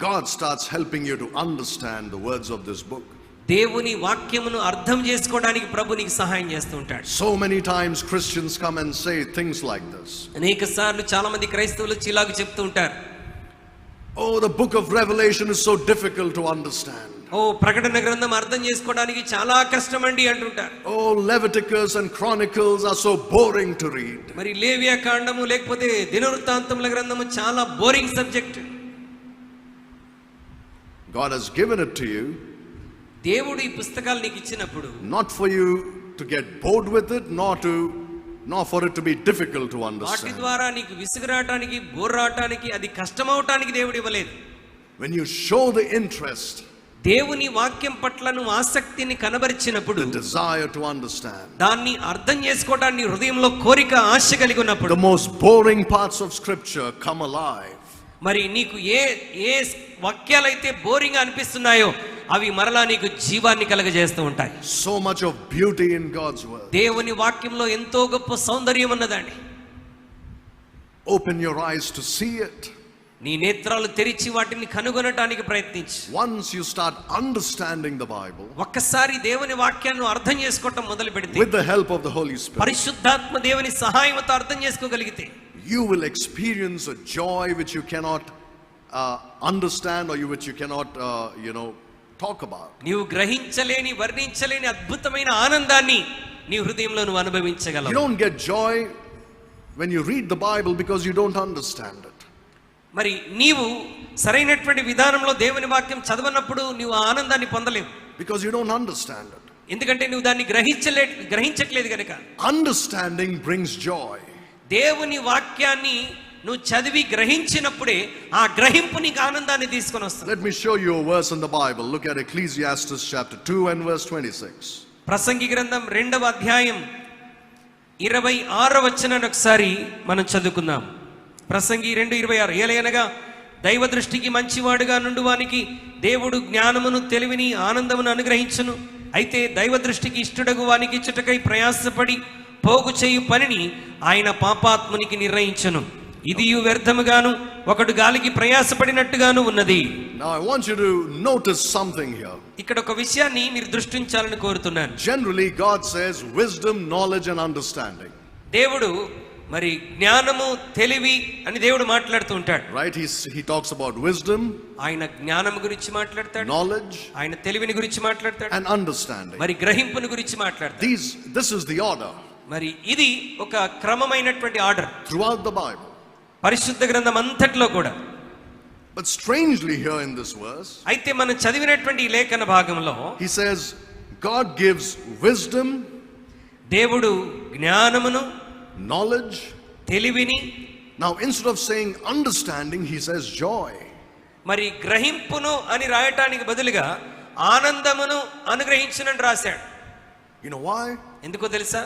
God starts helping you to understand the words of this book. దేవుని వాక్యమును అర్థం చేసుకోవడానికి ప్రభు నీకు సహాయం చేస్తూ ఉంటాడు. So many times Christians come and say things like this. అనేక సార్లు చాలా మంది క్రైస్తవులు చిలాగు చెప్తూ ఉంటారు. Oh, the book of Revelation is so difficult to understand. ప్రకటన గ్రంథం అర్థం చేసుకోవడానికి చాలా కష్టమండి అంటుంటారు. Oh, Leviticus and Chronicles are so boring to read. మరి లేవియా కాండము లేకపోతే దినవృత్తాంతముల గ్రంథము చాలా boring subject. God has given it to you, దేవుడు ఈ పుస్తకాలు నీకు ఇచ్చినప్పుడు not for you to get bored with it, nor for it to be difficult to వాటి understand. ద్వారా నీకు విసుగురాటానికి బోర్రాటానికి అది కష్టమవటానికి దేవుడు ఇవ్వలేదు. When you show the interest, దేవుని వాక్యం పట్ల నువ్వు ఆసక్తిని కనబరిచినప్పుడు, the desire to understand, దాన్ని అర్థం చేసుకోవడానికి హృదయంలో కోరిక ఆశ కలిగి ఉన్నప్పుడు, the most boring parts of scripture come alive. మరి నీకు ఏ వాక్యాలైతే బోరింగ్ అనిపిస్తున్నాయో అవి మరలా నీకు జీవాన్ని కలగజేస్తూ ఉంటాయి. So much of beauty in God's word. దేవుని వాక్యంలో ఎంతో గొప్ప సౌందర్యం ఉన్నదండి. Open your eyes to see it. నీ నేత్రాలు తెరిచి వాటిని కనుగొనటానికి ప్రయత్నించు. Once you start understanding the Bible, ఒక్కసారి దేవుని వాక్యాన్ని అర్థం చేసుకోవటం మొదలు పెడితే, with the help of the Holy Spirit, పరిశుద్ధాత్మ దేవుని సహాయంతో అర్థం చేసుకోగలిగితే, you will experience a joy which you cannot understand, or which you cannot talk about. నీవు గ్రహించలేని వర్ణించలేని అద్భుతమైన ఆనందాన్ని నీ హృదయంలో నువ్వు You అనుభవించగలవు. don't get joy when you read the Bible because you don't understand it. మరి నీవు సరైనటువంటి విధానంలో దేవుని వాక్యం చదవనప్పుడు నీవు ఆ ఆనందాన్ని పొందలేవు. Because you don't understand it. ఎందుకంటే నువ్వు దాన్ని గ్రహించట్లేదు కనుక. Understanding brings joy. దేవుని వాక్యాన్ని నువ్వు చదివి గ్రహించినప్పుడే ఆ గ్రహింపు నీకు ఆనందాన్ని తీసుకొని వస్తుంది. Let me show you a verse in the Bible. Look at Ecclesiastes chapter 2 and verse 26. ప్రసంగి గ్రంథం 2వ అధ్యాయం 26వ వచనాన్ని ఒకసారి మనం చదువుకుందాం. ప్రసంగి 2:26. ఏలయనగా దైవ దృష్టికి మంచివాడుగా నుండువానికి దేవుడు జ్ఞానమును తెలివిని ఆనందమును అనుగ్రహించును. అయితే దైవ దృష్టికి ఇష్టడగు వానికి ఇచ్చుటకై ప్రయాసపడి పోగు చేయు పనిని ఆయన పాపాత్మునికి నిర్ణయించును. ఇది వ్యర్థముగాను ఒకడు గాలికి ప్రయాసపడినట్టుగాను ఉన్నది. Now I want you to notice something here. ఇక్కడ ఒక విషయాన్ని మీరు దృష్టించాలని కోరుతున్నాను. Generally God says wisdom, knowledge and understanding. దేవుడు మరి జ్ఞానము తెలివి అని దేవుడు మాట్లాడుతూ ఉంటాడు. Right? He talks about wisdom, ఆయన జ్ఞానం గురించి మాట్లాడతాడు, knowledge, ఆయన తెలివిని గురించి మాట్లాడతాడు, and understanding. మరి గ్రహింపుని గురించి మాట్లాడతాడు. This is the order మరి ఇది ఒక క్రమమైనటువంటి ఆర్డర్ throughout the Bible. పరిశుద్ధ గ్రంథం అంతట్లో కూడా. But strangely here in this verse, అయితే మనం చదివినటువంటి ఈ లేఖన భాగంలో he says God gives wisdom, దేవుడు జ్ఞానమును, knowledge. తెలివిని, Now instead of saying understanding, he says joy. మరి గ్రహింపును అని రాయటానికి బదులుగా ఆనందమును అనుగ్రహించునని రాశాడు. You know why? ఎందుకో తెలుసా?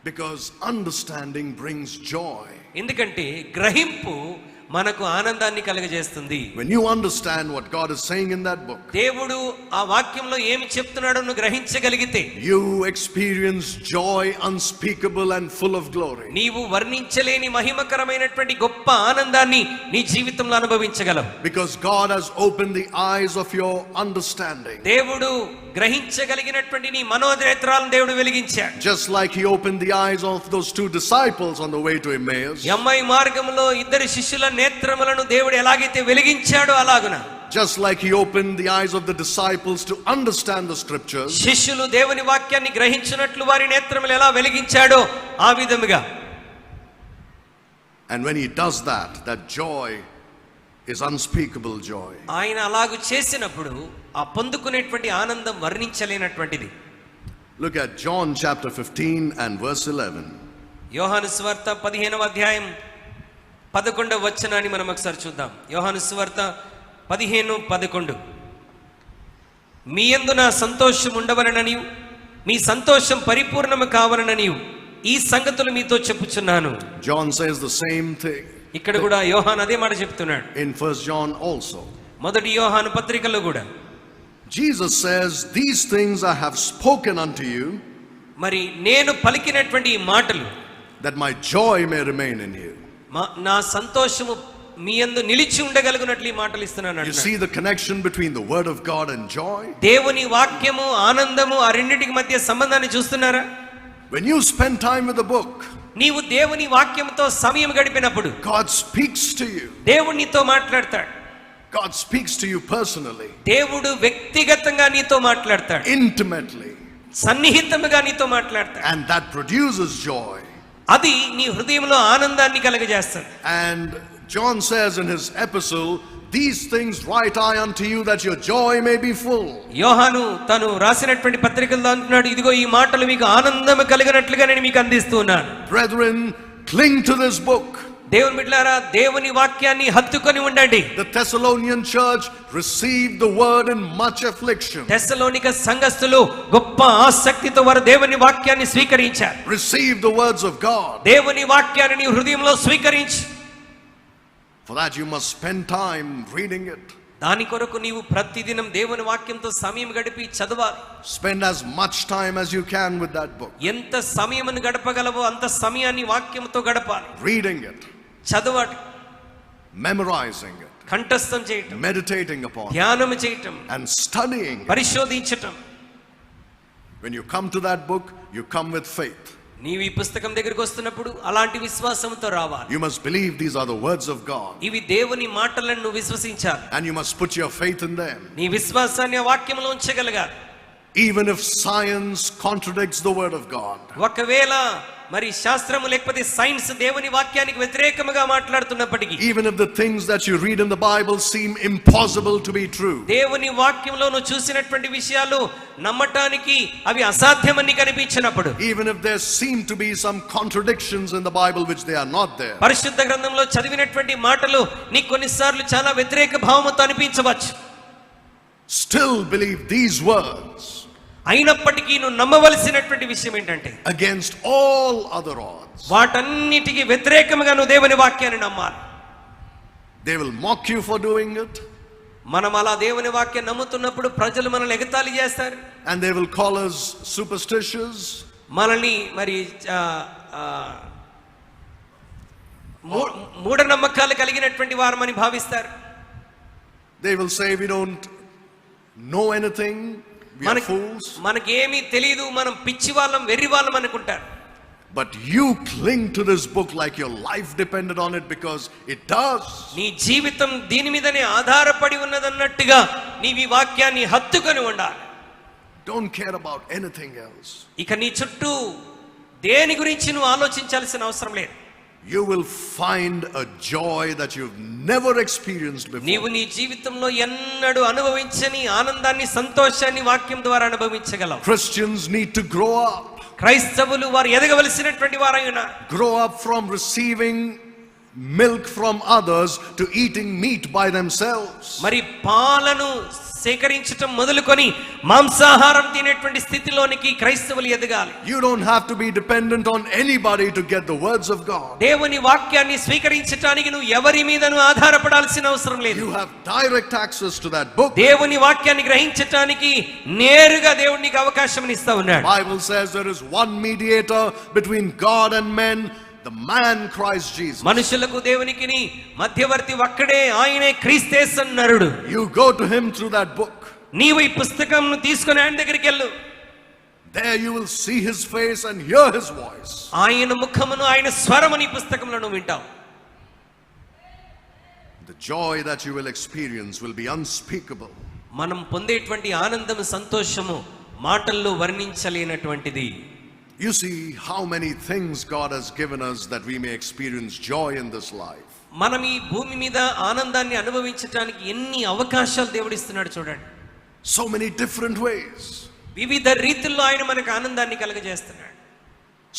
Because understanding brings joy. ఎందుకంటే గ్రహింపు మనకు ఆనందాన్ని కలుగజేస్తుంది. When you understand what God is saying in that book, దేవుడు ఆ వాక్యంలో ఏమి చెప్తున్నాడో నువ్వు గ్రహించగలిగితే, you experience joy unspeakable and full of glory. నీవు వర్ణించలేని మహిమకరమైనటువంటి గొప్ప ఆనందాన్ని నీ జీవితంలో అనుభవించగలవు. Because God has opened the eyes of your understanding. దేవుడు గ్రహించగలిగినటువంటి నీ మనోనేత్రాలను దేవుడు వెలిగించాడు. Just like he opened the eyes of those two disciples on the way to Emmaus. యమ్మయి మార్గంలో ఇద్దరు శిష్యుల నేత్రములను దేవుడు ఎలాగైతే వెలిగించాడో అలాగున, Just like he opened the eyes of the disciples to understand the scriptures. శిష్యులు దేవుని వాక్యాన్ని గ్రహించినట్లు వారి నేత్రములు ఎలా వెలిగించాడో ఆ విధముగా. And when he does that, that joy is unspeakable joy. ఆయన అలాగు చేసినప్పుడు ఆ పొందుకునేటువంటి ఆనందం వర్ణించలేనటువంటిది. Look at John chapter 15 and verse 11. యోహాను సువార్త 15వ అధ్యాయం 11వ వచనాన్ని మనం ఒకసారి చూద్దాం. యోహాను సువార్త 15:11. మీ యందు నా సంతోషం ఉండవలననియు మీ సంతోషం పరిపూర్ణము కావాలననియు ఈ సంగతులు మీతో చెప్పుచున్నాను. John says the same thing. ఇక్కడ కూడా యోహాను అదే మాట చెప్తున్నాడు. In 1 John also. మొదటి యోహాను పత్రికలో కూడా Jesus says, these things I have spoken unto you, మరి నేను పలికినటువంటి ఈ మాటలు that my joy may remain in you. నా సంతోషము మీ యందు నిలిచి ఉండగలుగునట్లు ఈ మాటలు ఇస్తున్నాను You అంటున్నాడు. see the connection between the word of God and joy? దేవుని వాక్యము ఆనందము ఆ రెండింటికి మధ్య సంబంధాన్ని చూస్తున్నారా? When you spend time with the book, నీవు దేవుని వాక్యంతో సమయం గడిపినప్పుడు God speaks to you. దేవుడు నీతో మాట్లాడతాడు. God speaks to you personally, దేవుడు వ్యక్తిగతంగా నీతో మాట్లాడతాడు, intimately, సన్నిహితముగా నీతో మాట్లాడతాడు. and that produces joy. అది నీ హృదయంలో ఆనందాన్ని కలుగజేస్తుంది. And John says in his epistle, these things write I unto you that your joy may be full. యోహాను తను రాసినటువంటి పత్రికల్లో అంటున్నాడు, ఇదిగో ఈ మాటలు మీకు ఆనందము కలిగినట్లుగా నేను మీకు అందిస్తున్నాను. Brethren, cling to this book. దేవుని బిడ్డలారా, దేవుని వాక్యాన్ని హత్తుకొని ఉండండి. The Thessalonian church received the word in much affliction. తెస్సలోనిక సంఘస్థులు గొప్ప ఆసక్తితో వారు దేవుని వాక్యాన్ని స్వీకరించారు. Receive the words of God. దేవుని వాక్యాన్ని నీ హృదయంలో స్వీకరించు. For that you must spend time reading it. దాని కొరకు నీవు ప్రతిదినం దేవుని వాక్యంతో సమయం గడిపి చదవాలి. Spend as much time as you can with that book. ఎంత సమయమును గడపగలవో అంత సమయాన్ని వాక్యంతో గడపాలి. Reading it, చదవాలి, memorizing it, కంఠస్థం చేయటం, meditating upon it, ధ్యానము చేయటం, and studying it. పరిశోధించటం. When you come to that book, you come with faith. నీవు ఈ పుస్తకం దగ్గరికి వస్తున్నప్పుడు అలాంటి విశ్వాసంతో రావాలి. You must believe these are the words of God. ఇవి దేవుని మాటలను నువ్వు విశ్వసించాలి. And you must put your faith in them. నీ విశ్వాసాన్ని ఆ వాక్యంలో ఉంచగలగాలి. Even if science contradicts the word of God. ఒకవేళ మరి శాస్త్రము లేకపోతే సైన్స్ దేవుని వాక్యానికి వ్యతిరేకముగా మాట్లాడుతున్నప్పటికీ, Even if the things that you read in the Bible seem impossible to be true. దేవుని వాక్యంలో నువ్వు చూసినటువంటి విషయాలు నమ్మటానికి అవి అసాధ్యమని కనిపించినప్పుడు, Even if there seem to be some contradictions in the Bible which they are not there. పరిశుద్ధ గ్రంథంలో చదివినటువంటి మాటలు నీకు కొన్నిసార్లు చాలా వ్యతిరేక భావముతో అనిపించవచ్చు. Still believe these words అయినప్పటికీ నువ్వు నమ్మవలసినటువంటి విషయం ఏంటంటే, against all other odds. వాటన్నిటికీ వ్యతిరేకముగా నువ్వు దేవుని వాక్యాన్ని నమ్మాలి. They will mock you for doing it, మనం అలా దేవుని వాక్యం నమ్ముతున్నప్పుడు ప్రజలు మనల్ని ఎగతాళి చేస్తారు. and they will call us superstitious. మనల్ని మరి మూఢనమ్మకాలు కలిగినటువంటి వారమని భావిస్తారు. They will say we don't know anything, we are fools. మనకేమీ తెలియదు, మనం పిచ్చి వాళ్ళం, వెర్రి వాళ్ళం అనుకుంటారు. But you cling to this book like your life depended on it, because it does. నీ జీవితం దీని మీదనే ఆధారపడి ఉన్నదన్నట్టుగా నీవు ఈ వాక్యాన్ని హత్తుకొని ఉండాలి. Don't care about anything else. ఇక నీ చుట్టూ దేని గురించి నువ్వు ఆలోచించాల్సిన అవసరం లేదు. You will find a joy that you've never experienced before. నీవు నీ జీవితంలో ఎన్నడూ అనుభవించని ఆనందాన్ని, సంతోషాన్ని వాక్యం ద్వారా అనుభవించగలవు. Christians need to grow up. క్రైస్తవులు వారు ఎదగవలసినటువంటి వారై ఉన్నారు. Grow up from receiving milk from others to eating meat by themselves. మరి పాలను సేకరించటం మొదలుకొని మాంసాహారం తినేటువంటి స్థితిలోనికి క్రైస్తవులు ఎదగాలి. You don't have to be dependent on anybody to get the words of God. దేవుని వాక్యాన్ని స్వీకరించడానికి నువ్వు ఎవరి మీదను ఆధారపడాల్సిన అవసరం లేదు. You have direct access to that book. దేవుని వాక్యాన్ని గ్రహించటానికి నేరుగా దేవుడు నీకు అవకాశం ఇస్తా ఉన్నాడు. Bible says there is one mediator between God and men, the man Christ Jesus. మనుషులకు దేవునికి మధ్యవర్తి ఒక్కడే, ఆయనే క్రీస్తేసు నరుడు. You go to him through that book. నీవు ఈ పుస్తకంను తీసుకొని ఆయన దగ్గరికి వెళ్ళు. There you will see his face and hear his voice. ఆయన ముఖమును, ఆయన స్వరమును ఈ పుస్తకంలో నువ్వు వింటావు. The joy that you will experience will be unspeakable. మనం పొందేటువంటి ఆనందము, సంతోషము మాటల్లో వర్ణించలేనటువంటిది. You see how many things God has given us that we may experience joy in this life. మనం ఈ భూమి మీద ఆనందాన్ని అనుభవించడానికి ఎన్ని అవకాశాలు దేవుడు ఇస్తున్నాడు చూడండి. So many different ways. వివిధ రీతుల్లో ఆయన మనకు ఆనందాన్ని కలుగజేస్తున్నాడు.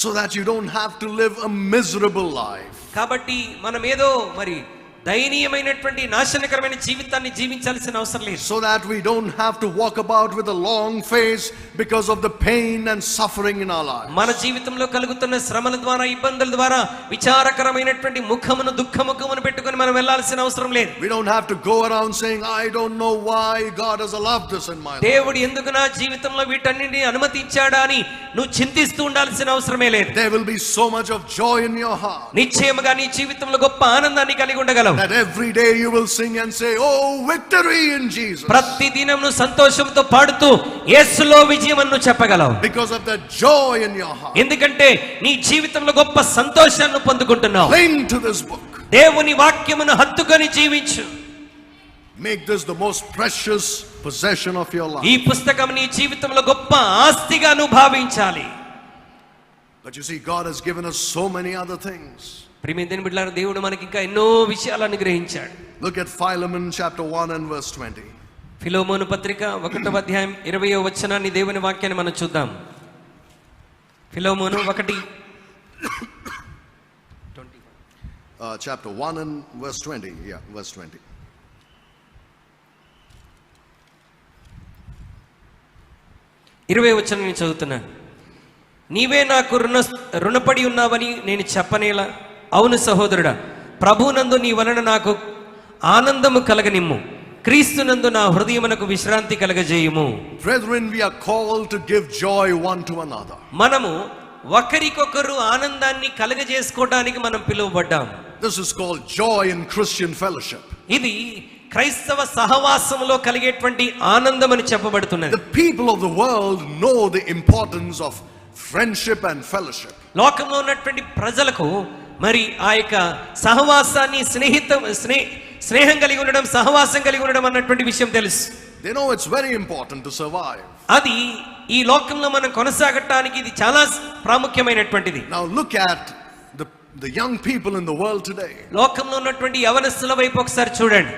So that you don't have to live a miserable life. కాబట్టి మనం ఏదో మరి దయనీయమైనటువంటి నాశనకరమైన జీవితాన్ని జీవించాల్సిన అవసరం లేదు. So that we don't have to walk about with a long face because of the pain and suffering in our lives. మన జీవితంలో కలుగుతున్న శ్రమల ద్వారా, ఇబ్బందుల ద్వారా విచారకరమైనటువంటి ముఖమును, దుఃఖముఖమును పెట్టుకొని మనం వెళ్ళాల్సిన అవసరం లేదు. We don't have to go around saying, I don't know why God has allowed this in my life. దేవుడు ఎందుకు నా జీవితంలో వీటన్నిటిని అనుమతించాడా అని నువ్వు చింతిస్తూ ఉండాల్సిన అవసరమే లేదు. There will be so much of joy in your heart నిశ్చయముగా నీ జీవితంలో గొప్ప ఆనందాన్ని కలిగి ఉండగలవు. that every day you will sing and say, oh, victory in Jesus. ప్రతి దినం నువ్వు సంతోషంతో పాడుతూ యేసులో విజయం అని నువ్వు చెప్పగలవు. Because of the joy in your heart. ఎందుకంటే నీ జీవితంలో గొప్ప సంతోషాన్ని పొందుకుంటున్నావు. Cling to this book. దేవుని వాక్యమును హత్తుకొని జీవించు. Make this the most precious possession of your life. ఈ పుస్తకం నీ జీవితంలో గొప్ప ఆస్తిగా నువ్వు భావించాలి. But you see, God has given us so many other things. ప్రియమైన బిడ్డలారా, దేవుడు మనకి ఇంకా ఎన్నో విషయాలు అనుగ్రహించాడు. Look at Philemon chapter 1 and verse 20. ఫిలోమోను పత్రిక 1వ అధ్యాయం 20వ వచనాన్ని దేవుని వాక్యాన్ని మనం చూద్దాం. ఫిలోమోను 1 Chapter 1 and verse 20. Yeah, verse 20. వచనం నేను చదువుతున్నాను. నీవే నాకు రుణపడి ఉన్నావని నేను చెప్పనేలా. అవును సహోదరుడా, ప్రభునందు నీ వలన నాకు ఆనందము కలగనిమ్ము, క్రీస్తునందు నా హృదయమునకు విశ్రాంతి కలగజేయుము. Brethren, we are called to give joy one to another. మనము ఒకరికొకరు ఆనందాన్ని కలగజేసుకోవడానికి మనం పిలువబడ్డాం. This is called joy in Christian fellowship. ఇది క్రైస్తవ సహవాసంలో కలిగేటువంటి ఆనందం అని చెప్పబడుతున్నది. The people of the world know the importance of friendship and fellowship. లోకంలో ఉన్నటువంటి ప్రజలకు మరి ఆ యొక్క సహవాసాన్ని, స్నేహం కలిగి ఉండడం, సహవాసం కలిగి ఉండడం అన్నటువంటి విషయం తెలుసు. They know it's very important to survive. అది ఈ లోకంలో మనం కొనసాగటానికి ఇది చాలా ప్రాముఖ్యమైనటువంటిది. Now look at the young people in the world today. లోకంలో ఉన్నటువంటి యవనస్తుల వైపు ఒకసారి చూడండి.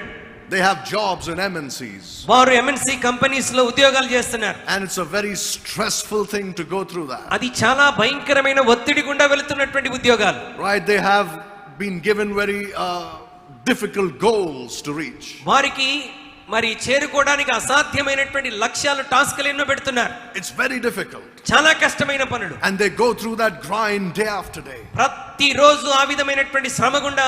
They have jobs in MNCs. వారు MNC కంపెనీస్ లో ఉద్యోగాలు చేస్తున్నారు. And it's a very stressful thing to go through that. అది చాలా భయంకరమైన ఒత్తిడి గుండా వెళుతున్నటువంటి ఉద్యోగాలు. Right, they have been given very difficult goals to reach. వారికి మరి చేరుకోవడానికి అసాధ్యమైనటువంటి లక్ష్యాలు, టాస్క్లు ఎన్నో పెడుతున్నారు. It's very difficult. చాలా కష్టమైన పనులు. And they go through that grind day after day. ప్రతిరోజు ఆ విధమైనటువంటి శ్రమ గుండా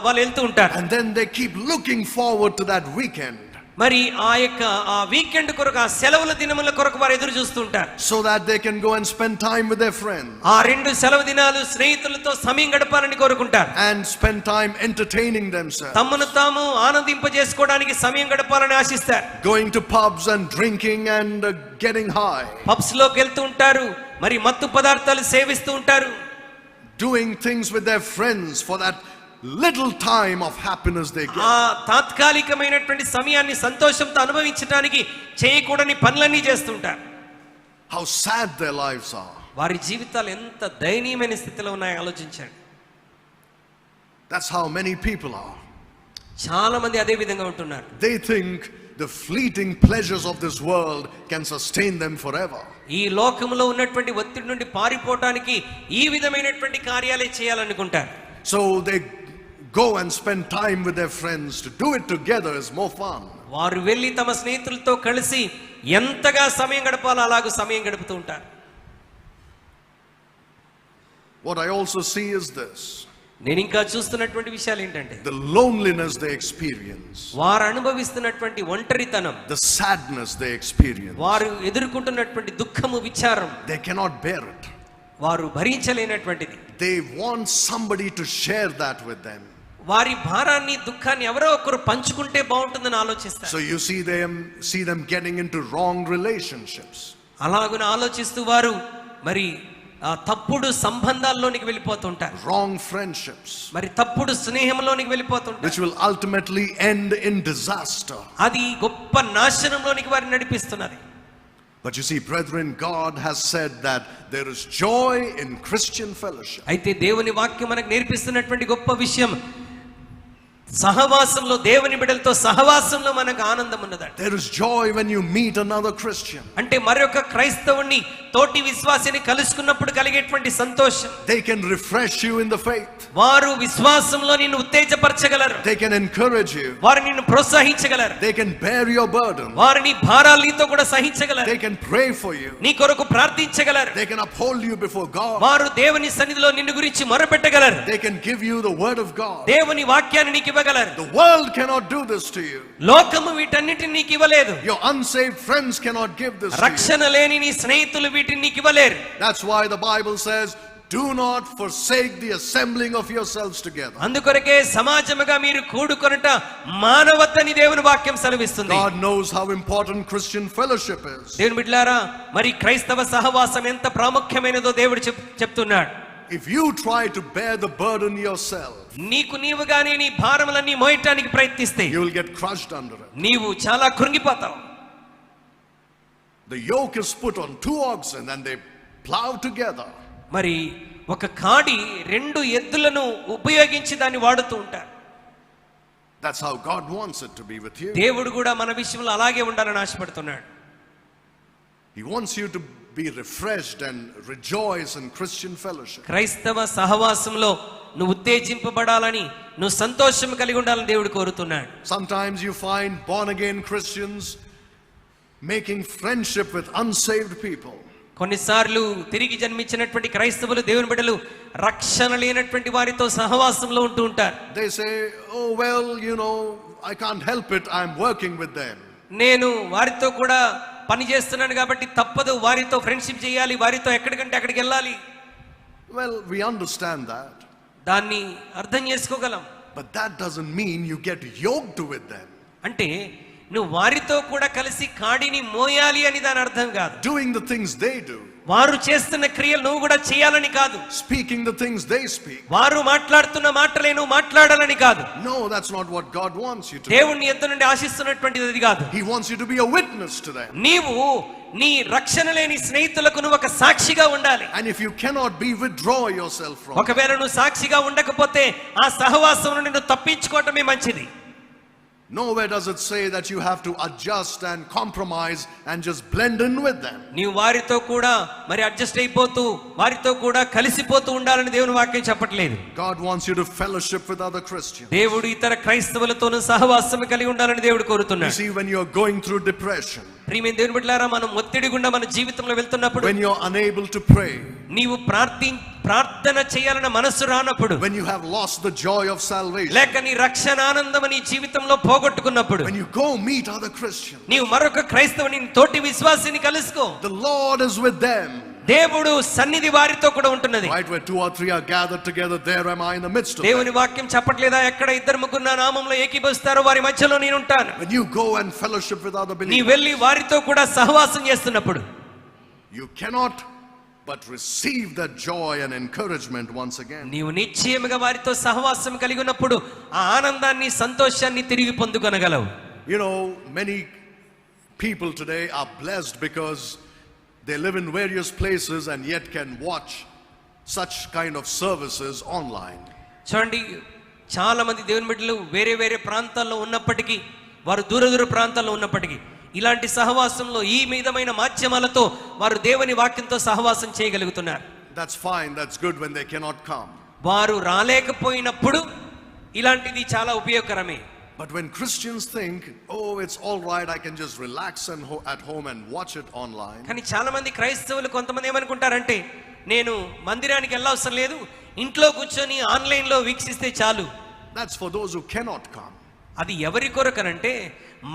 వాళ్ళు వెళ్తూ ఉంటారు. And then they keep looking forward to that weekend. మరి ఆ వీకెండ్ కొరకు, ఆ సెలవుల దినముల కొరకు వారు ఎదురు చూస్తూ ఉంటారు. So that they can go and spend time with their friends. ఆ 2 సెలవు దినాలు స్నేహితులతో సమయం గడపాలని కోరుకుంటారు. And spend time entertaining themselves. తమను తాము ఆనందింపజేసుకోవడానికి సమయం గడపాలని ఆశిస్తారు. Going to pubs and drinking and getting high. Pubs లోకి వెళ్తూ ఉంటారు, మరి మత్తు పదార్థాలు సేవిస్తూ ఉంటారు. Doing things with their friends for that little time of happiness they get. ఆ తాత్కాలికమైనటువంటి సమయాన్ని సంతోషంతో అనుభవించడానికి చేయకూడని పనులన్నీ చేస్తుంటారు. How sad their lives are. వారి జీవితాలు ఎంత దయనీయమైన స్థితిలో ఉన్నాయో ఆలోచించండి. That's how many people are. చాలా మంది అదే విధంగా ఉంటున్నారు. They think the fleeting pleasures of this world can sustain them forever. ఈ లోకములో ఉన్నటువంటి ఒత్తిడి నుండి పారిపోవడానికి ఈ విధమైనటువంటి కార్యాలే చేయాలనుకుంటారు. So they go and spend time with their friends. To do it together is more fun. వారు వెళ్ళి తమ స్నేహితులతో కలిసి ఎంతగా సమయం గడపాలో అలాగూ సమయం గడుపుతూ ఉంటారు. What I also see is this. నేను ఇంకా చూస్తున్నటువంటి విషయాలు ఏంటంటే, The loneliness they experience. వారు అనుభవిస్తున్నటువంటి ఒంటరితనం, The sadness they experience. వారు ఎదుర్కొంటున్నటువంటి దుఃఖము, విచారం, They cannot bear it. వారు భరించలేనటువంటిది. They want somebody to share that with them. వారి భారాన్ని, దుఃఖాన్ని ఎవరో ఒకరు పంచుకుంటే బాగుంటుందని ఆలోచిస్తారు. So you see them getting into wrong relationships. అలాగున ఆలోచిస్తూ వారు మరి తప్పుడు సంబంధాల్లోనికి వెళ్ళిపోతుంటారు. Wrong friendships. మరి తప్పుడు స్నేహంలోనికి వెళ్ళిపోతుంటారు. Which will ultimately end in disaster. అది గొప్ప నాశనంలోనికి వారిని నడిపిస్తున్నది. But you see, brethren, God has said that there is joy in Christian fellowship. అయితే దేవుని వాక్యం మనకు నేర్పిస్తున్నటువంటి గొప్ప విషయం, సహవాసంలో దేవుని బిడ్డలతో సహవాసంలో మనకు ఆనందం ఉన్నదంట. There is joy when you meet another Christian. అంటే మరొక క్రైస్తవుని తోటి విశ్వాసిని కలుసుకున్నప్పుడు కలిగేటువంటి సంతోషం. They can refresh you in the faith. వారు విశ్వాసంలో నిన్ను ఉత్తేజపరచగలరు. They can encourage you. వారు నిన్ను ప్రోత్సహించగలరు. They can bear your burden. వారు నీ భారాలు నీతో కూడా సహించగలరు. They can pray for you. నీ కొరకు ప్రార్థించగలరు. They can uphold you before God. వారు దేవుని సన్నిధిలో నిన్ను గురించి మొరపెట్టగలరు. They can give you the word of God. దేవుని వాక్యాన్ని నీకు ఇవ్వగలరు. The world cannot do this to you. లోకము వీటన్నిటిని నీకు ఇవ్వలేదు. Your unsaved friends cannot give this to you. రక్షణ లేని నీ స్నేహితులు వీటిని నీకు ఇవ్వలేరు. That's why the Bible says, do not forsake the assembling of yourselves together. అందుకొరకే సమాజముగా మీరు కూడుకొనుట మానవద్దని దేవుని వాక్యం సెలవిస్తుంది. God knows how important Christian fellowship is. దేవుని బిడ్డలారా, మరి క్రైస్తవ సహవాసం ఎంత ప్రాముఖ్యమైనదో దేవుడు చెప్తున్నాడు. If you try to bear the burden yourself, నీకు నీవుగానే నీ భారములన్నీ మోయటానికి ప్రయత్నిస్తే you will get crushed under it. నీవు చాలా కృంగిపోతావు. The yoke is put on 2 oxen and they plow together. మరి ఒక కాడి 2 ఎద్దులను ఉపయోగించి దాన్ని వాడుతూ ఉంటారు. That's how God wants it to be with you. దేవుడు కూడా మన విషయంలో అలాగే ఉండాలని ఆశపడుతున్నాడు. He wants you to be refreshed and rejoice in Christian fellowship. క్రైస్తవ సహవాసంలో నువ్వు ఉత్తేజింపబడాలని, నువ్వు సంతోషం కలిగి ఉండాలని దేవుడు కోరుతున్నాడు. Sometimes you find born again Christians making friendship with unsaved people. కొన్నిసార్లు తిరిగి జన్మించినటువంటి క్రైస్తవులు దేవుని బిడ్డలు రక్షణ లేనటువంటి వారితో సహవాసంలో ఉంటూ ఉంటారు. They say, oh well, I can't help it, I'm working with them. నేను వారితో కూడా పని చేస్తున్నాను కాబట్టి తప్పదు, వారితో ఫ్రెండ్షిప్ చేయాలి, వారితో ఎక్కడికంటే అక్కడికి వెళ్ళాలి. Well, we understand that. దాన్ని అర్థం చేసుకోగలం. But that doesn't mean you get yoked with them. అంటే నువ్వు వారితో కూడా కలిసి కాడిని మోయాలి అని దాని అర్థం కాదు. Doing the things they do. వారు చేస్తున్న క్రియలు నువ్వు కూడా చేయాలని కాదు. Speaking the things they speak. వారు మాట్లాడుతున్న మాటలే నువ్వు మాట్లాడాలని కాదు. No, that's not what God wants you to do. దేవుని యొద్ద నుండి ఆశిస్తున్నటువంటిది అది కాదు. He wants you to be a witness to them. నీవు నీ రక్షణ లేని స్నేహితులకు నువ్వు ఒక సాక్షిగా ఉండాలి. And if you cannot be, withdraw yourself from them. ఒకవేళ నువ్వు సాక్షిగా ఉండకపోతే ఆ సహవాసం నుండి నువ్వు తప్పించుకోవటమే మంచిది. Nowhere does it say that you have to adjust and compromise and just blend in with them. నీవు వారితో కూడా మరి అడ్జస్ట్ అయిపోతూ వారితో కూడా కలిసిపోతూ ఉండాలని దేవుని వాక్యం చెప్పట్లేదు. God wants you to fellowship with other Christians. దేవుడు ఇతర క్రైస్తవులతో సహవాసం కలిగి ఉండాలని దేవుడు You కోరుతున్నాడు. see, when you're going through depression, ప్రియమైన దేవుని బిడ్డలారా, మనం ఒత్తిడి గుండా మన జీవితంలో వెళ్తున్నప్పుడు, when you're unable to pray, నీవు ప్రార్థన చేయాలన్న మనస్సు రానప్పుడు, when you have lost the joy of salvation, లేక నీ రక్షణ ఆనందం నీ జీవితంలో పోగొట్టుకున్నప్పుడు, when you go meet other Christians, నీవు మరొక క్రైస్తవుని తోటి విశ్వాసిని కలుసుకో. the Lord is with them. దేవుడు సన్నిధి వారితో కూడా ఉంటున్నది. Right, where 2 or 3 are gathered together, there am I in the midst of them. దేవుని వాక్యం చెప్పట్లేదా, ఎక్కడ 2-3 నా నామములో ఏకీభవిస్తారో వారి మధ్యలో నేను ఉంటాను. When you go and fellowship with other నీ believers, వెళ్ళి వారితో కూడా సహవాసం చేస్తున్నప్పుడు you cannot but receive that joy and encouragement once again. నీవు నిశ్చయముగా వారితో సహవాసం కలిగి ఉన్నప్పుడు ఆ ఆనందాన్ని, సంతోషాన్ని తిరిగి పొందుకొనగలవు. Many people today are blessed because they live in various places and yet can watch such kind of services online. చూడండి, చాలా మంది దేవుని బిడ్డలు వేరే వేరే ప్రాంతాల్లో ఉన్నప్పటికీ, వారు దూర ప్రాంతాల్లో ఉన్నప్పటికీ, ఇలాంటి సహవాసంలో ఈ విధమైన మాధ్యమాలతో వారు దేవుని వాక్యంతో సహవాసం చేయగలుగుతున్నారు. That's fine, that's good when they cannot come. వారు రాలేకపోయినప్పుడు ఇలాంటిది చాలా ఉపయోగకరమే. But when Christians think, oh, it's all right, I can just relax at home and watch it online. కానీ చాలా మంది క్రైస్తవులు కొంతమంది ఏమనుకుంటారంటే, నేను మందిరానికి వెళ్ళవసరం లేదు, ఇంట్లో కూర్చొని ఆన్లైన్లో వీక్షిస్తే చాలు. That's for those who cannot come. అది ఎవరి కొరకనంటే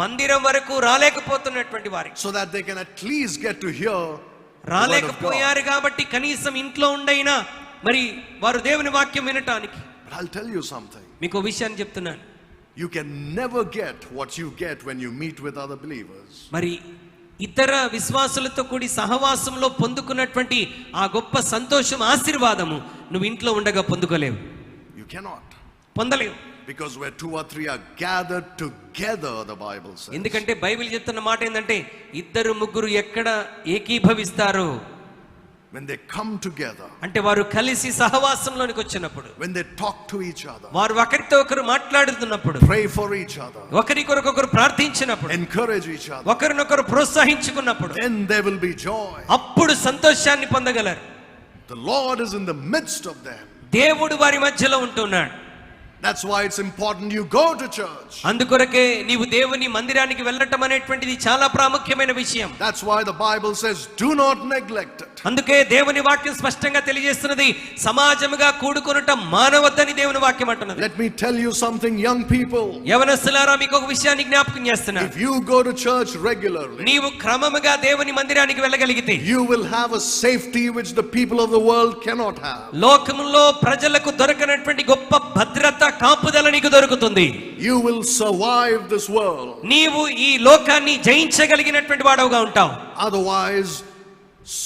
మందిరం వరకు రాలేకపోతున్నటువంటి వారికి. So that they can at least get to hear రాలేకపోయారు కాబట్టి కనీసం ఇంట్లో ఉండైనా మరి వారు దేవుని వాక్యం వినటానికి. But I'll tell you something. మీకు విషయాన్ని చెప్తున్నాను. You can never get what you get when you meet with other believers. మరి ఇతర విశ్వాసులతో కూడి సహవాసంలో పొందుకున్నటువంటి ఆ గొప్ప సంతోషం, ఆశీర్వాదము నువ్వు ఇంట్లో ఉండగా పొందుకోలేవు. You cannot. పొందలేవు. Because where 2 or 3 are gathered together, the Bible says. ఎందుకంటే బైబిల్ చెప్తున్న మాట ఏంటంటే, 2-3 ఎక్కడ ఏకీభవిస్తారో, when they come together, అంటే వారు కలిసి సహవాసంలోనికి వచ్చినప్పుడు, when they talk to each other, వారు ఒకరితో ఒకరు మాట్లాడుతున్నప్పుడు, pray for each other, ఒకరికొరకొకరు ప్రార్థించినప్పుడు, encourage each other, ఒకరినొకరు ప్రోత్సహించుకున్నప్పుడు, then there will be joy. అప్పుడు సంతోషాన్ని పొందగలరు. The Lord is in the midst of them. దేవుడు వారి మధ్యలో ఉంటున్నాడు. That's why it's important you go to church. అందుకొరకే నీవు దేవుని మందిరానికి వెళ్ళటం అనేటువంటిది చాలా ప్రాముఖ్యమైన విషయం. That's why the Bible says do not neglect it. అందుకే దేవుని వాక్యం స్పష్టంగా తెలియజేస్తున్నది, సమాజముగా కూడుకొనుట మానవద్దని దేవుని వాక్యం అంటున్నది. Let me tell you something, young people. యవనస్తులారా, మీకు ఒక విషయాన్ని జ్ఞాపకం చేస్తున్నాను. If you go to church regularly, నీవు క్రమముగా దేవుని మందిరానికి వెళ్ళగలిగితే, you will have a safety which the people of the world cannot have. లోకములో ప్రజలకు దొరకనటువంటి గొప్ప భద్రత, కాపుదల నీకు దొరుకుతుంది. You will survive this world. నీవు ఈ లోకాన్ని జయించగలిగినటువంటి వాడవుగా ఉంటావు. Otherwise,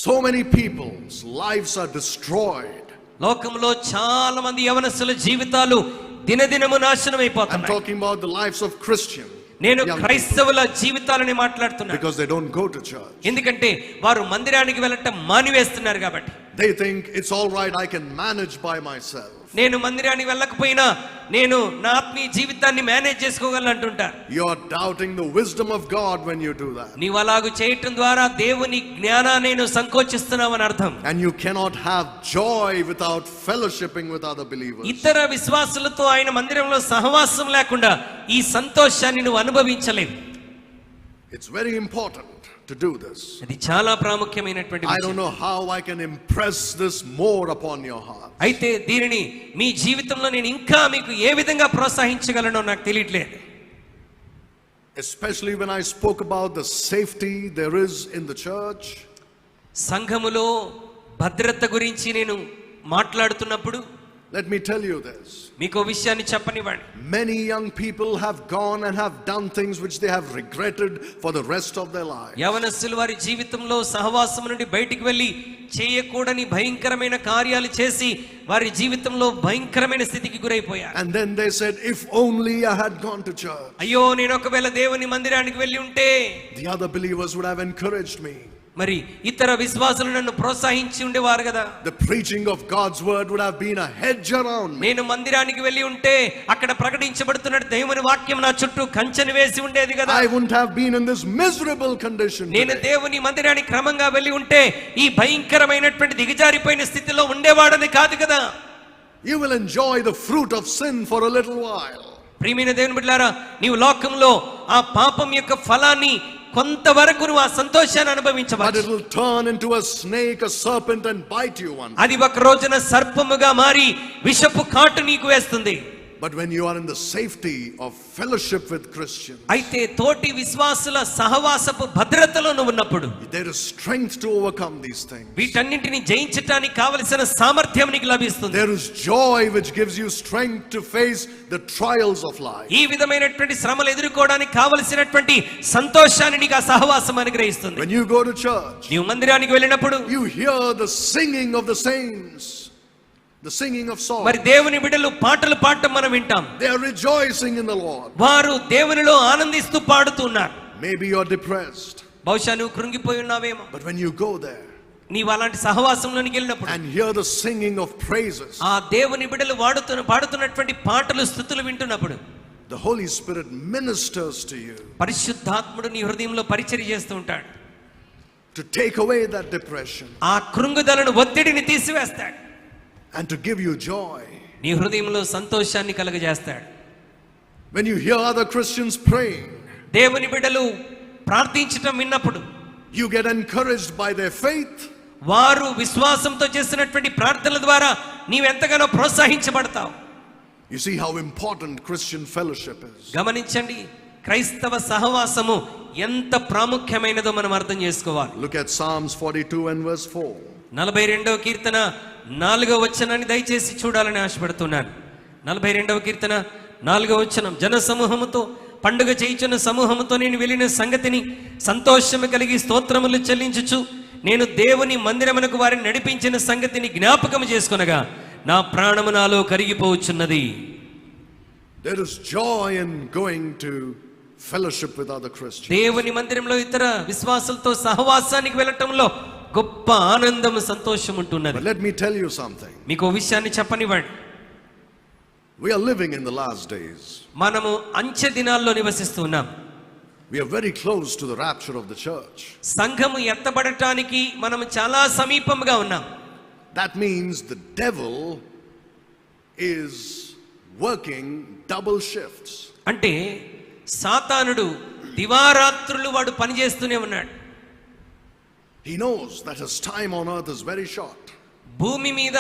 so many people's lives are destroyed. లోకంలో చాలా మంది యవనస్తుల జీవితాలు దినదినము నాశనం I'm అయిపోతున్నాయి. talking about the lives of Christians. నేను young క్రైస్తవుల జీవితాలని మాట్లాడుతున్నాను. Because they don't go to church. ఎందుకంటే వారు మందిరానికి వెళ్ళటం మానివేస్తున్నారు కాబట్టి. They think it's all right, I can manage by myself. నేను మందిరానికి వెళ్ళకపోయినా నేను నా ఆత్మీయ జీవితాన్ని మేనేజ్ చేసుకోగలను అంటుంటారు. You are doubting the wisdom of God when you do that. నీవు అలాగూ చేయటం ద్వారా దేవుని జ్ఞానాన్ని నేను సంకోచిస్తున్నావని అర్థం. And you cannot have joy without fellowshipping with other believers. ఇతర విశ్వాసులతో ఆయన మందిరంలో సహవాసం లేకుండా ఈ సంతోషాన్ని నువ్వు అనుభవించలేవు. It's very important to do this. అది చాలా ప్రాముఖ్యమైనటువంటి I don't విషయం. know how I can impress this more upon your heart. అయితే దీనిని మీ జీవితంలో నేను ఇంకా మీకు ఏ విధంగా ప్రోత్సహించగలనో నాకు తెలియట్లేదు. Especially when I spoke about the safety there is in the church. సంఘములో భద్రత గురించి నేను మాట్లాడుతున్నప్పుడు, Let me tell you this. మీకు ఓ విషయాన్ని చెప్పనివ్వండి. Many young people have gone and have done things which they have regretted for the rest of their lives. యవనస్తులు వారి జీవితంలో సహవాసం నుండి బయటికి వెళ్ళి చేయకూడని భయంకరమైన కార్యాలు చేసి వారి జీవితంలో భయంకరమైన స్థితికి గురైపోయారు. And then they said, if only I had gone to church. అయ్యో, నేను ఒకవేళ దేవుని మందిరానికి వెళ్ళి ఉంటే, The other believers would have encouraged me. మరి ఇతర విశ్వాసులు నన్ను ప్రోత్సహించి ఉండేవారు కదా. The preaching of God's word would have been a hedge around me. నేను మందిరానికి వెళ్ళి ఉంటే అక్కడ ప్రకటించబడుతున్న దేవుని వాక్యం నా చుట్టూ కంచెను వేసి ఉండేది కదా. I wouldn't have been in this miserable condition నేను today. దేవుని మందిరానికి క్రమంగా వెళ్ళి ఉంటే ఈ భయంకరమైనటువంటి దిగజారిపోయిన స్థితిలో ఉండేవాడని కాదు కదా. You will enjoy the fruit of sin for a little while. ప్రియమైన దేవుని బిడ్డలారా, నీవు లోకంలో ఆ పాపం యొక్క ఫలాన్ని కొంతవరకు నువ్వు ఆ సంతోషాన్ని But it అనుభవించవచ్చు. will turn into a snake, a serpent and bite you one day. అది ఒక రోజున సర్పముగా మారి విషపు కాటు నీకు వేస్తుంది. But when you are in the safety of fellowship with Christians, అయితే తోటి విశ్వాసుల సహవాసపు భద్రతలో నువ్వు ఉన్నప్పుడు there is strength to overcome these things. వీటన్నింటిని జయించటానికి కావలసిన సామర్థ్యం నీకు లభిస్తుంది. There is joy which gives you strength to face the trials of life. ఈ విధమైనటువంటి శ్రమలు ఎదుర్కోవడానికి కావలసినటువంటి సంతోషాన్ని నీకు ఆ సహవాసం అనుగ్రహిస్తుంది. When you go to church, నీవు మందిరానికి వెళ్ళినప్పుడు you hear the singing of the saints, the singing of songs. మరి దేవుని బిడ్డలు పాటలు పాడటం మనం వింటాం. They are rejoicing in the Lord. వారు దేవునిలో ఆనందిస్తూ పాడుతూ ఉన్నారు. Maybe you are depressed, బహుశా నువ్వు కృంగిపోయి ఉన్నావేమో. but when you go there నీవు అలాంటి సహవాసంలోనికి వెళ్ళినప్పుడు and hear the singing of praises, ఆ దేవుని బిడ్డలు పాడుతున్నటువంటి పాటలు, స్తుతులు వింటున్నప్పుడు the Holy Spirit ministers to you పరిశుద్ధాత్ముడు నీ హృదయంలో పరిచర్య చేస్తూ ఉంటాడు. to take away that depression ఆ కృంగుదలను, ఒత్తిడిని తీసివేస్తాడు. and to give you joy. నీ హృదయంలో సంతోషాన్ని కలుగజేస్తాడు. When you hear other Christians praying, దేవుని బిడ్డలు ప్రార్థించటం విన్నప్పుడు you get encouraged by their faith. వారు విశ్వాసంతో చేసినటువంటి ప్రార్థనల ద్వారా నీవెంతగానో ప్రోత్సహించబడతావు. You see how important Christian fellowship is. గమనించండి, క్రైస్తవ సహవాసము ఎంత ప్రాముఖ్యమైనదో మనం అర్థం చేసుకోవాలి. Look at Psalms 42 and verse 4. 42వ కీర్తన 4వ వచనాన్ని దయచేసి చూడాలని ఆశపడుతున్నాను. 42వ కీర్తన 4వ వచనం, జన సమూహముతో పండుగ చేయుచున్న సమూహముతో నేను వెళ్ళిన సంగతిని సంతోషము కలిగి స్తోత్రములు చెల్లించుచు నేను దేవుని మందిరమునకు వారిని నడిపించిన సంగతిని జ్ఞాపకము చేసుకొనగా నా ప్రాణము నాలో కరిగిపోవచ్చున్నది. There is joy in going to fellowship with other Christians. దేవుని మందిరంలో ఇతర విశ్వాసులతో సహవాసానికి వెళ్ళటంలో గొప్ప ఆనందం సంతోషం ఉంటున్నది. But let me tell you something. మీకు ఓ విషయాన్ని చెప్పనివ్వండి. We are living in the last days. మనము అంచె దినాల్లో నివసిస్తూ ఉన్నాం. We are very close to the rapture of the church. సంఘము ఎత్తబడటానికి మనము చాలా సమీపంగా ఉన్నాం. That means the devil is working double shifts. అంటే సాతానుడు దివారాత్రులు వాడు పనిచేస్తూనే ఉన్నాడు. He knows that his time on earth is very short. భూమి మీద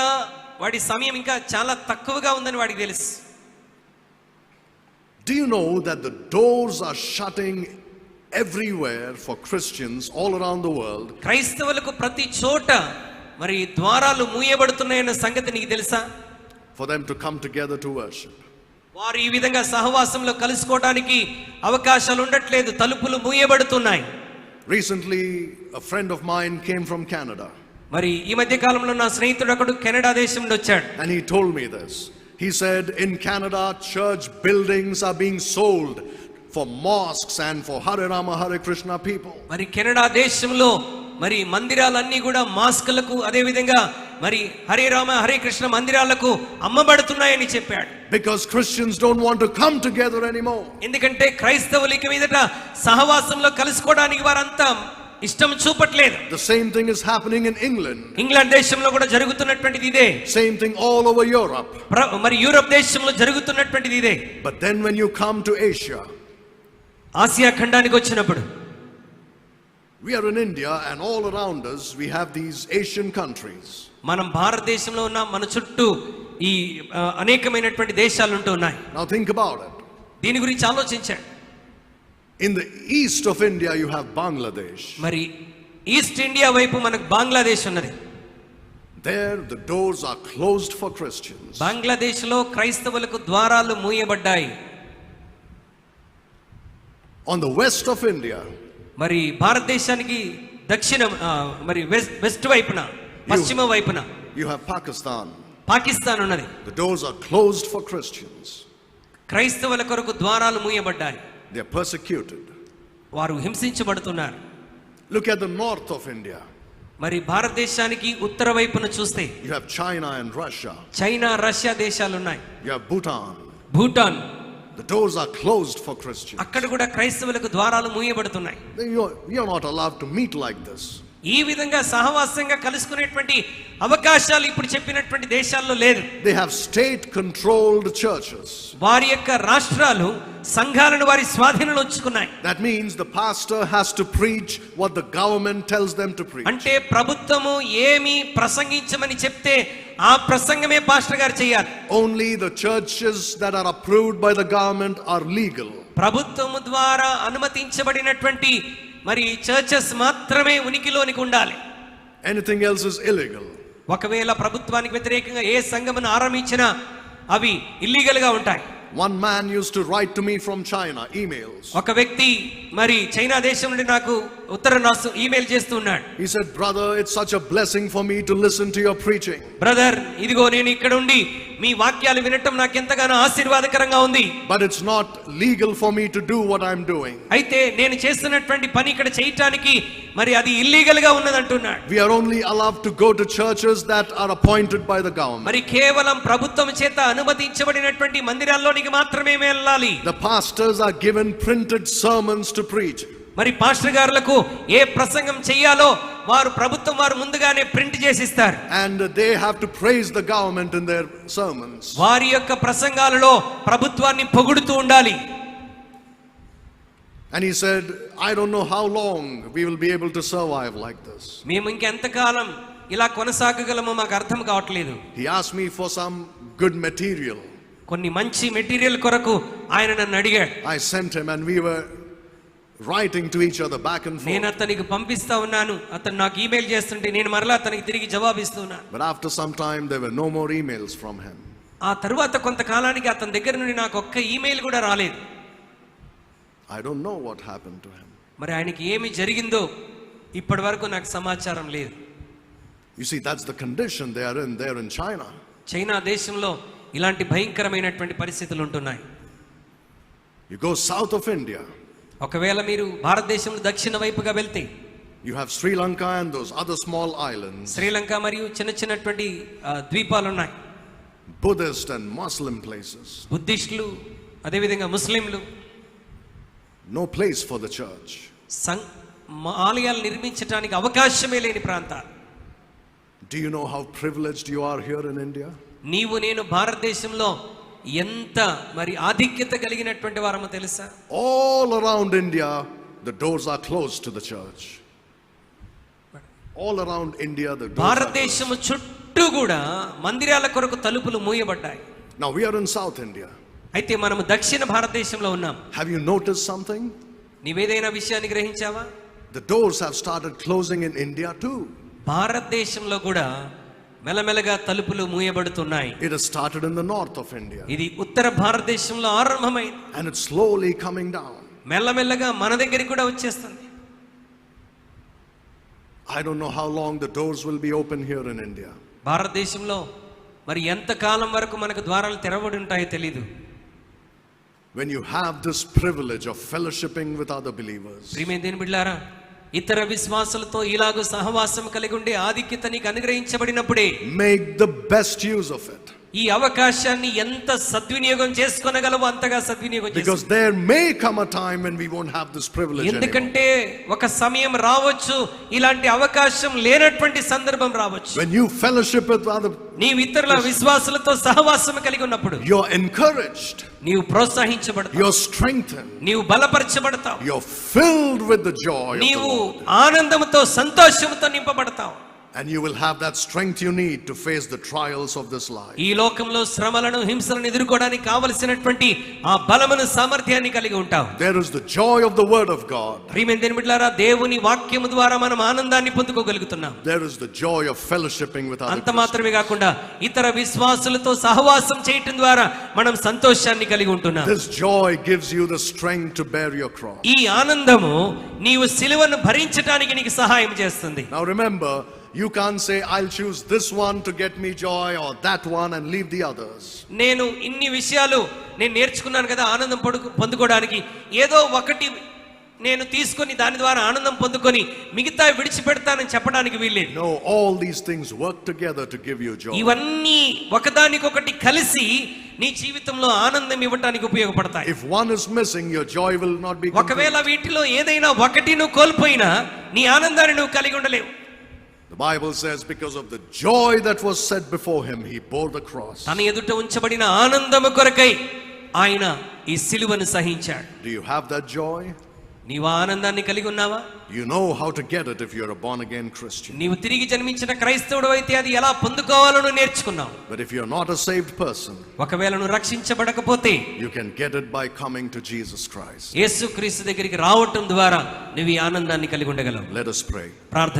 వాడి సమయం ఇంకా చాలా తక్కువగా ఉందని వాడికి తెలుసు. Do you know that the doors are shutting everywhere for Christians all around the world? క్రైస్తవులకు ప్రతి చోట మరి ద్వారాలు మూయబడుతున్నాయన్న సంగతి నీకు తెలుసా? For them to come together to worship. వారు ఈ విధంగా సహవాసంలో కలుసుకోవడానికి అవకాశాలు ఉండట్లేదు, తలుపులు మూయబడుతున్నాయి. Recently, a friend of mine came from Canada. మరి ఈ మధ్య కాలంలో నా స్నేహితుడు ఒకడు కెనడా దేశం నుండి వచ్చాడు. And he told me this. He said, in Canada, church buildings are being sold for mosques and for Hare Rama, Hare Krishna people. మరి కెనడా దేశంలో మరి మందిరాలన్నీ కూడా మాస్కులకు అదే విధంగా మరి హరే రామ హరే కృష్ణ మందిరాలకు అమ్మబడుతున్నాయని చెప్పాడు. Because Christians don't want to come together anymore. ఎందుకంటే క్రైస్తవులు ఇక మీదట సహవాసంలో కలుసుకోవడానికి వారంతా ఇష్టం చూపట్లేదు. The same thing is happening in England. England దేశంలో కూడా జరుగుతున్నటువంటిది ఇదే. Same thing all over Europe. మరి యూరప్ దేశంలో జరుగుతున్నటువంటిది ఇదే. But then when you come to Asia, ఆసియా ఖండానికి వచ్చినప్పుడు, we are in India and all around us we have these Asian countries. మనం భారతదేశంలో ఉన్న మన చుట్టూ ఈ అనేకమైనటువంటి దేశాలు ఉంటూ ఉన్నాయి. Now think about it. దీని గురించి ఆలోచించండి. In the east of India you have Bangladesh. మరి ఈస్ట్ ఇండియా వైపు మనకు బంగ్లాదేశ్ ఉన్నది. There the doors are closed for Christians. Bangladesh లో క్రైస్తవులకు ద్వారాలు మూయబడ్డాయి. On the west of India, మరి భారతదేశానికి దక్షిణ మరి వెస్ట్ వైపున పశ్చిమ వైపున you have Pakistan. పాకిస్తాన్ ఉన్నది. The doors are closed for Christians. క్రైస్తవుల కొరకు ద్వారాలు మూయబడ్డాయి. They are persecuted. వారు హింసించబడుతున్నారు. Look at the north of India. మరి భారతదేశానికి ఉత్తర వైపున చూస్తే You have China and Russia. China Russia దేశాలు ఉన్నాయి. You have Bhutan. Bhutan. The doors are closed for Christians. అక్కడ కూడా క్రైస్తవులకు ద్వారాలు మూయబడుతున్నాయి. You are not allowed to meet like this. ఈ విధంగా సహవాసంగా కలుసుకునేటువంటి అవకాశాలు ఇప్పుడు చెప్పినటువంటి దేశాల్లో లేదు. They have state controlled churches. వారి యొక్క రాష్ట్రాలు సంఘాలను వారి స్వాధీనంలో ఉంచుకున్నాయి. That means the pastor has to preach what the government tells them to preach. అంటే ప్రభుత్వము ఏమి ప్రసంగించమని చెప్తే ఆ ప్రసంగమే పాస్టర్ గారు చేయాలి. Only the churches that are approved by the government are legal. ప్రభుత్వము ద్వారా అనుమతించబడినటువంటి మరి చర్చెస్ మాత్రమే ఉనికిలోనికి ఉండాలి. Anything else is illegal. ఒకవేళ ప్రభుత్వానికి వ్యతిరేకంగా ఏ సంఘమును ఆరంభించినా అవి ఇల్లీగల్ గా ఉంటాయి. One man used to write to me from China emails. ఒక వ్యక్తి మరి చైనా దేశం నుండి నాకు ఉత్తరం రాస్తూ ఈమెయిల్ చేస్తూ ఉన్నాడు. He said, brother, it's such a blessing for me to listen to your preaching. Brother, ఇదిగో నేను ఇక్కడ ఉండి మీ వాక్యాలు వినటం నాకు ఎంతగానో ఆశీర్వాదకరంగా ఉంది. But it's not legal for me to do what I'm doing. అయితే నేను చేస్తున్నటువంటి పని ఇక్కడ చేయటానికి మరి అది ఇల్లీగల్ గా ఉన్నది అంటున్నాడు. We are only allowed to go to churches that are appointed by the government. మరి కేవలం ప్రభుత్వం చేత అనుమతించబడినటువంటి మందిరాల్లోనికి మాత్రమే వెళ్ళాలి. The pastors are given printed sermons to preach. మరి పాస్టర్ గారులకు ఏ ప్రసంగం చేయాలో ప్రభుత్వం వారు ముందుగానే ప్రింట్ చేసి ఇస్తారు. And they have to praise the government in their sermons. వారి యొక్క ప్రసంగాలలో ప్రభుత్వాన్ని పొగుడుతూ ఉండాలి. And he said, I don't know how long we will be able to survive like this. మేము ఇంకెంతకాలం ఇలా కొనసాగగలమో మాకు అర్థం కావట్లేదు. He asked me for some good material. కొన్ని మంచి మెటీరియల్ కొరకు ఆయన నన్ను అడిగాడు. I sent him and we were writing to each other back and నేను forth. అతనికి పంపిస్తా ఉన్నాను, అతను నాకు ఈమెయిల్ చేస్తుంటే నేను మరలా అతనికి తిరిగి జవాబిస్తున్నాను. But after some time there were no more emails from him. ఆ తరువాత కొంతకాలానికి అతని దగ్గర నుండి నాకు ఒక్క ఈమెయిల్ కూడా రాలేదు. I don't know what happened to him. మరి ఆయనకి ఏమి జరిగిందో ఇప్పటి వరకు నాకు సమాచారం లేదు. You see, that's the condition they are in there in China. China దేశంలో ఇలాంటి భయంకరమైనటువంటి పరిస్థితులు ఉంటున్నాయి. You go south of India. ఒకవేళ మీరు భారతదేశంలో దక్షిణ వైపుగా వెళ్తే You have Sri Lanka and those other small islands, Sri Lanka మరియు చిన్న చిన్నటువంటి ద్వీపాలు ఉన్నాయి. Buddhist and Muslim places. బుద్ధిస్టులు అదేవిధంగా ముస్లింలు. No place for the church. ఆలయాలు నిర్మించడానికి అవకాశమే లేని ప్రాంతాలు. Do you know how privileged you are here in India? నీవు నేను భారతదేశంలో ఎంత మరి ఆధిక్యత కలిగినటువంటి వారమో తెలుసా? All around India, the doors are closed to the church. All around India, the doors భారతదేశము చుట్టూ కూడా మందిరాల కొరకు తలుపులు మూయబడ్డాయి. Now we are in South India. అయితే మనము దక్షిణ భారతదేశంలో ఉన్నాం. Have you noticed something? నీవేదైనా విషయాన్ని గ్రహించావా? The doors have started closing in India too. భారతదేశంలో కూడా మెల్లమెల్లగా తలుపులు మూయబడుతున్నాయి. It has started in the north of India. ఇది ఉత్తర భారతదేశంలో ఆరంభమైంది. And it's slowly coming down. మెల్లమెల్లగా మన దగ్గరికి కూడా వచ్చేస్తుంది. I don't know how long the doors will be open here in India. భారతదేశంలో మరి ఎంత కాలం వరకు మనకు ద్వారాలు తెరవబడి ఉంటాయో తెలీదు. When you have this privilege of fellowshipping with other believers. ప్రియమైన దేవుని బిడ్డలారా, ఇతర విశ్వాసులతో ఇలాగూ సహవాసం కలిగి ఉండే ఆధిక్యత నీకు అనుగ్రహించబడినప్పుడే Make the best use of it. ఈ అవకాశాన్ని ఎంత సద్వినియోగం చేసుకోనగలవో అంతగా సద్వినియోగం చేసుకో. Because there may come a time when we won't have this privilege anymore. ఎందుకంటే ఒక సమయం రావచ్చు, ఇలాంటి అవకాశం లేనటువంటి సందర్భం రావచ్చు. When you fellowship with other, నీవు ఇతరుల విశ్వాసులతో సహవాసం కలిగి ఉన్నప్పుడు you're encouraged, నీవు ప్రోత్సహించబడతావు, you're strengthened, నీవు బలపరచబడతావు, you're filled with the joy of the నీవు Lord. ఆనందంతో సంతోషంతో నింపబడతావు. And you will have that strength you need to face the trials of this life. ఈ లోకంలో శ్రమలను హింసలను ఎదుర్కోవడానికి కావలసినటువంటి ఆ బలమును సామర్థ్యాన్ని కలిగి ఉంటావు. There is the joy of the word of God. ప్రియమైన దేవుని బిడ్డలారా, దేవుని వాక్యము ద్వారా మనం ఆనందాన్ని పొందుకోగలుగుతున్నాం. There is the joy of fellowshipping with other అంత మాత్రమే కాకుండా ఇతర విశ్వాసులతో సహవాసం చేయటం ద్వారా మనం సంతోషాన్ని కలిగి ఉంటున్నాం. This joy gives you the strength to bear your cross. ఈ ఆనందము నీవు సిలువను భరించడానికి నీకు సహాయం చేస్తుంది. Now remember, you can't say I'll choose this one to get me joy or that one and leave the others. నేను ఇన్ని విషయాలు నేను నేర్చుకున్నాను కదా ఆనందం పొందుకోవడానికి, ఏదో ఒకటి నేను తీసుకొని దాని ద్వారా ఆనందం పొందుకొని మిగతా విడిచిపెడతానని చెప్పడానికి వీల్లేదు. No, all these things work together to give you joy. ఇవన్నీ ఒకదానికొకటి కలిసి నీ జీవితంలో ఆనందం ఇవ్వడానికి ఉపయోగపడతాయి. If one is missing, your joy will not be complete. ఒకవేళ వీటిలో ఏదైనా ఒకటి నువ్వు కోల్పోయినా నీ ఆనందాన్ని నువ్వు కలిగి ఉండలేవు. The Bible says because of the joy that was set before him, he bore the cross. తన ఎదుట ఉంచబడిన ఆనందము కొరకై ఆయన ఈ సిలువను సహించాడు. Do you have that joy? నీవు ఆనందాన్ని కలిగి ఉన్నావా? You know how to get it if you're a born again Christian. నీవు తిరిగి జన్మించిన క్రైస్తవుడు అయితే అది ఎలా పొందుకోవాలో నేర్చుకున్నావు. But if you're not a saved person, ఒకవేళ నువ్వు రక్షించబడకపోతే you can get it by coming to Jesus Christ. యేసుక్రీస్తు దగ్గరికి రావటం ద్వారా నువ్వు ఈ ఆనందాన్ని కలిగి ఉండగలవు. Let us pray. ప్రార్థన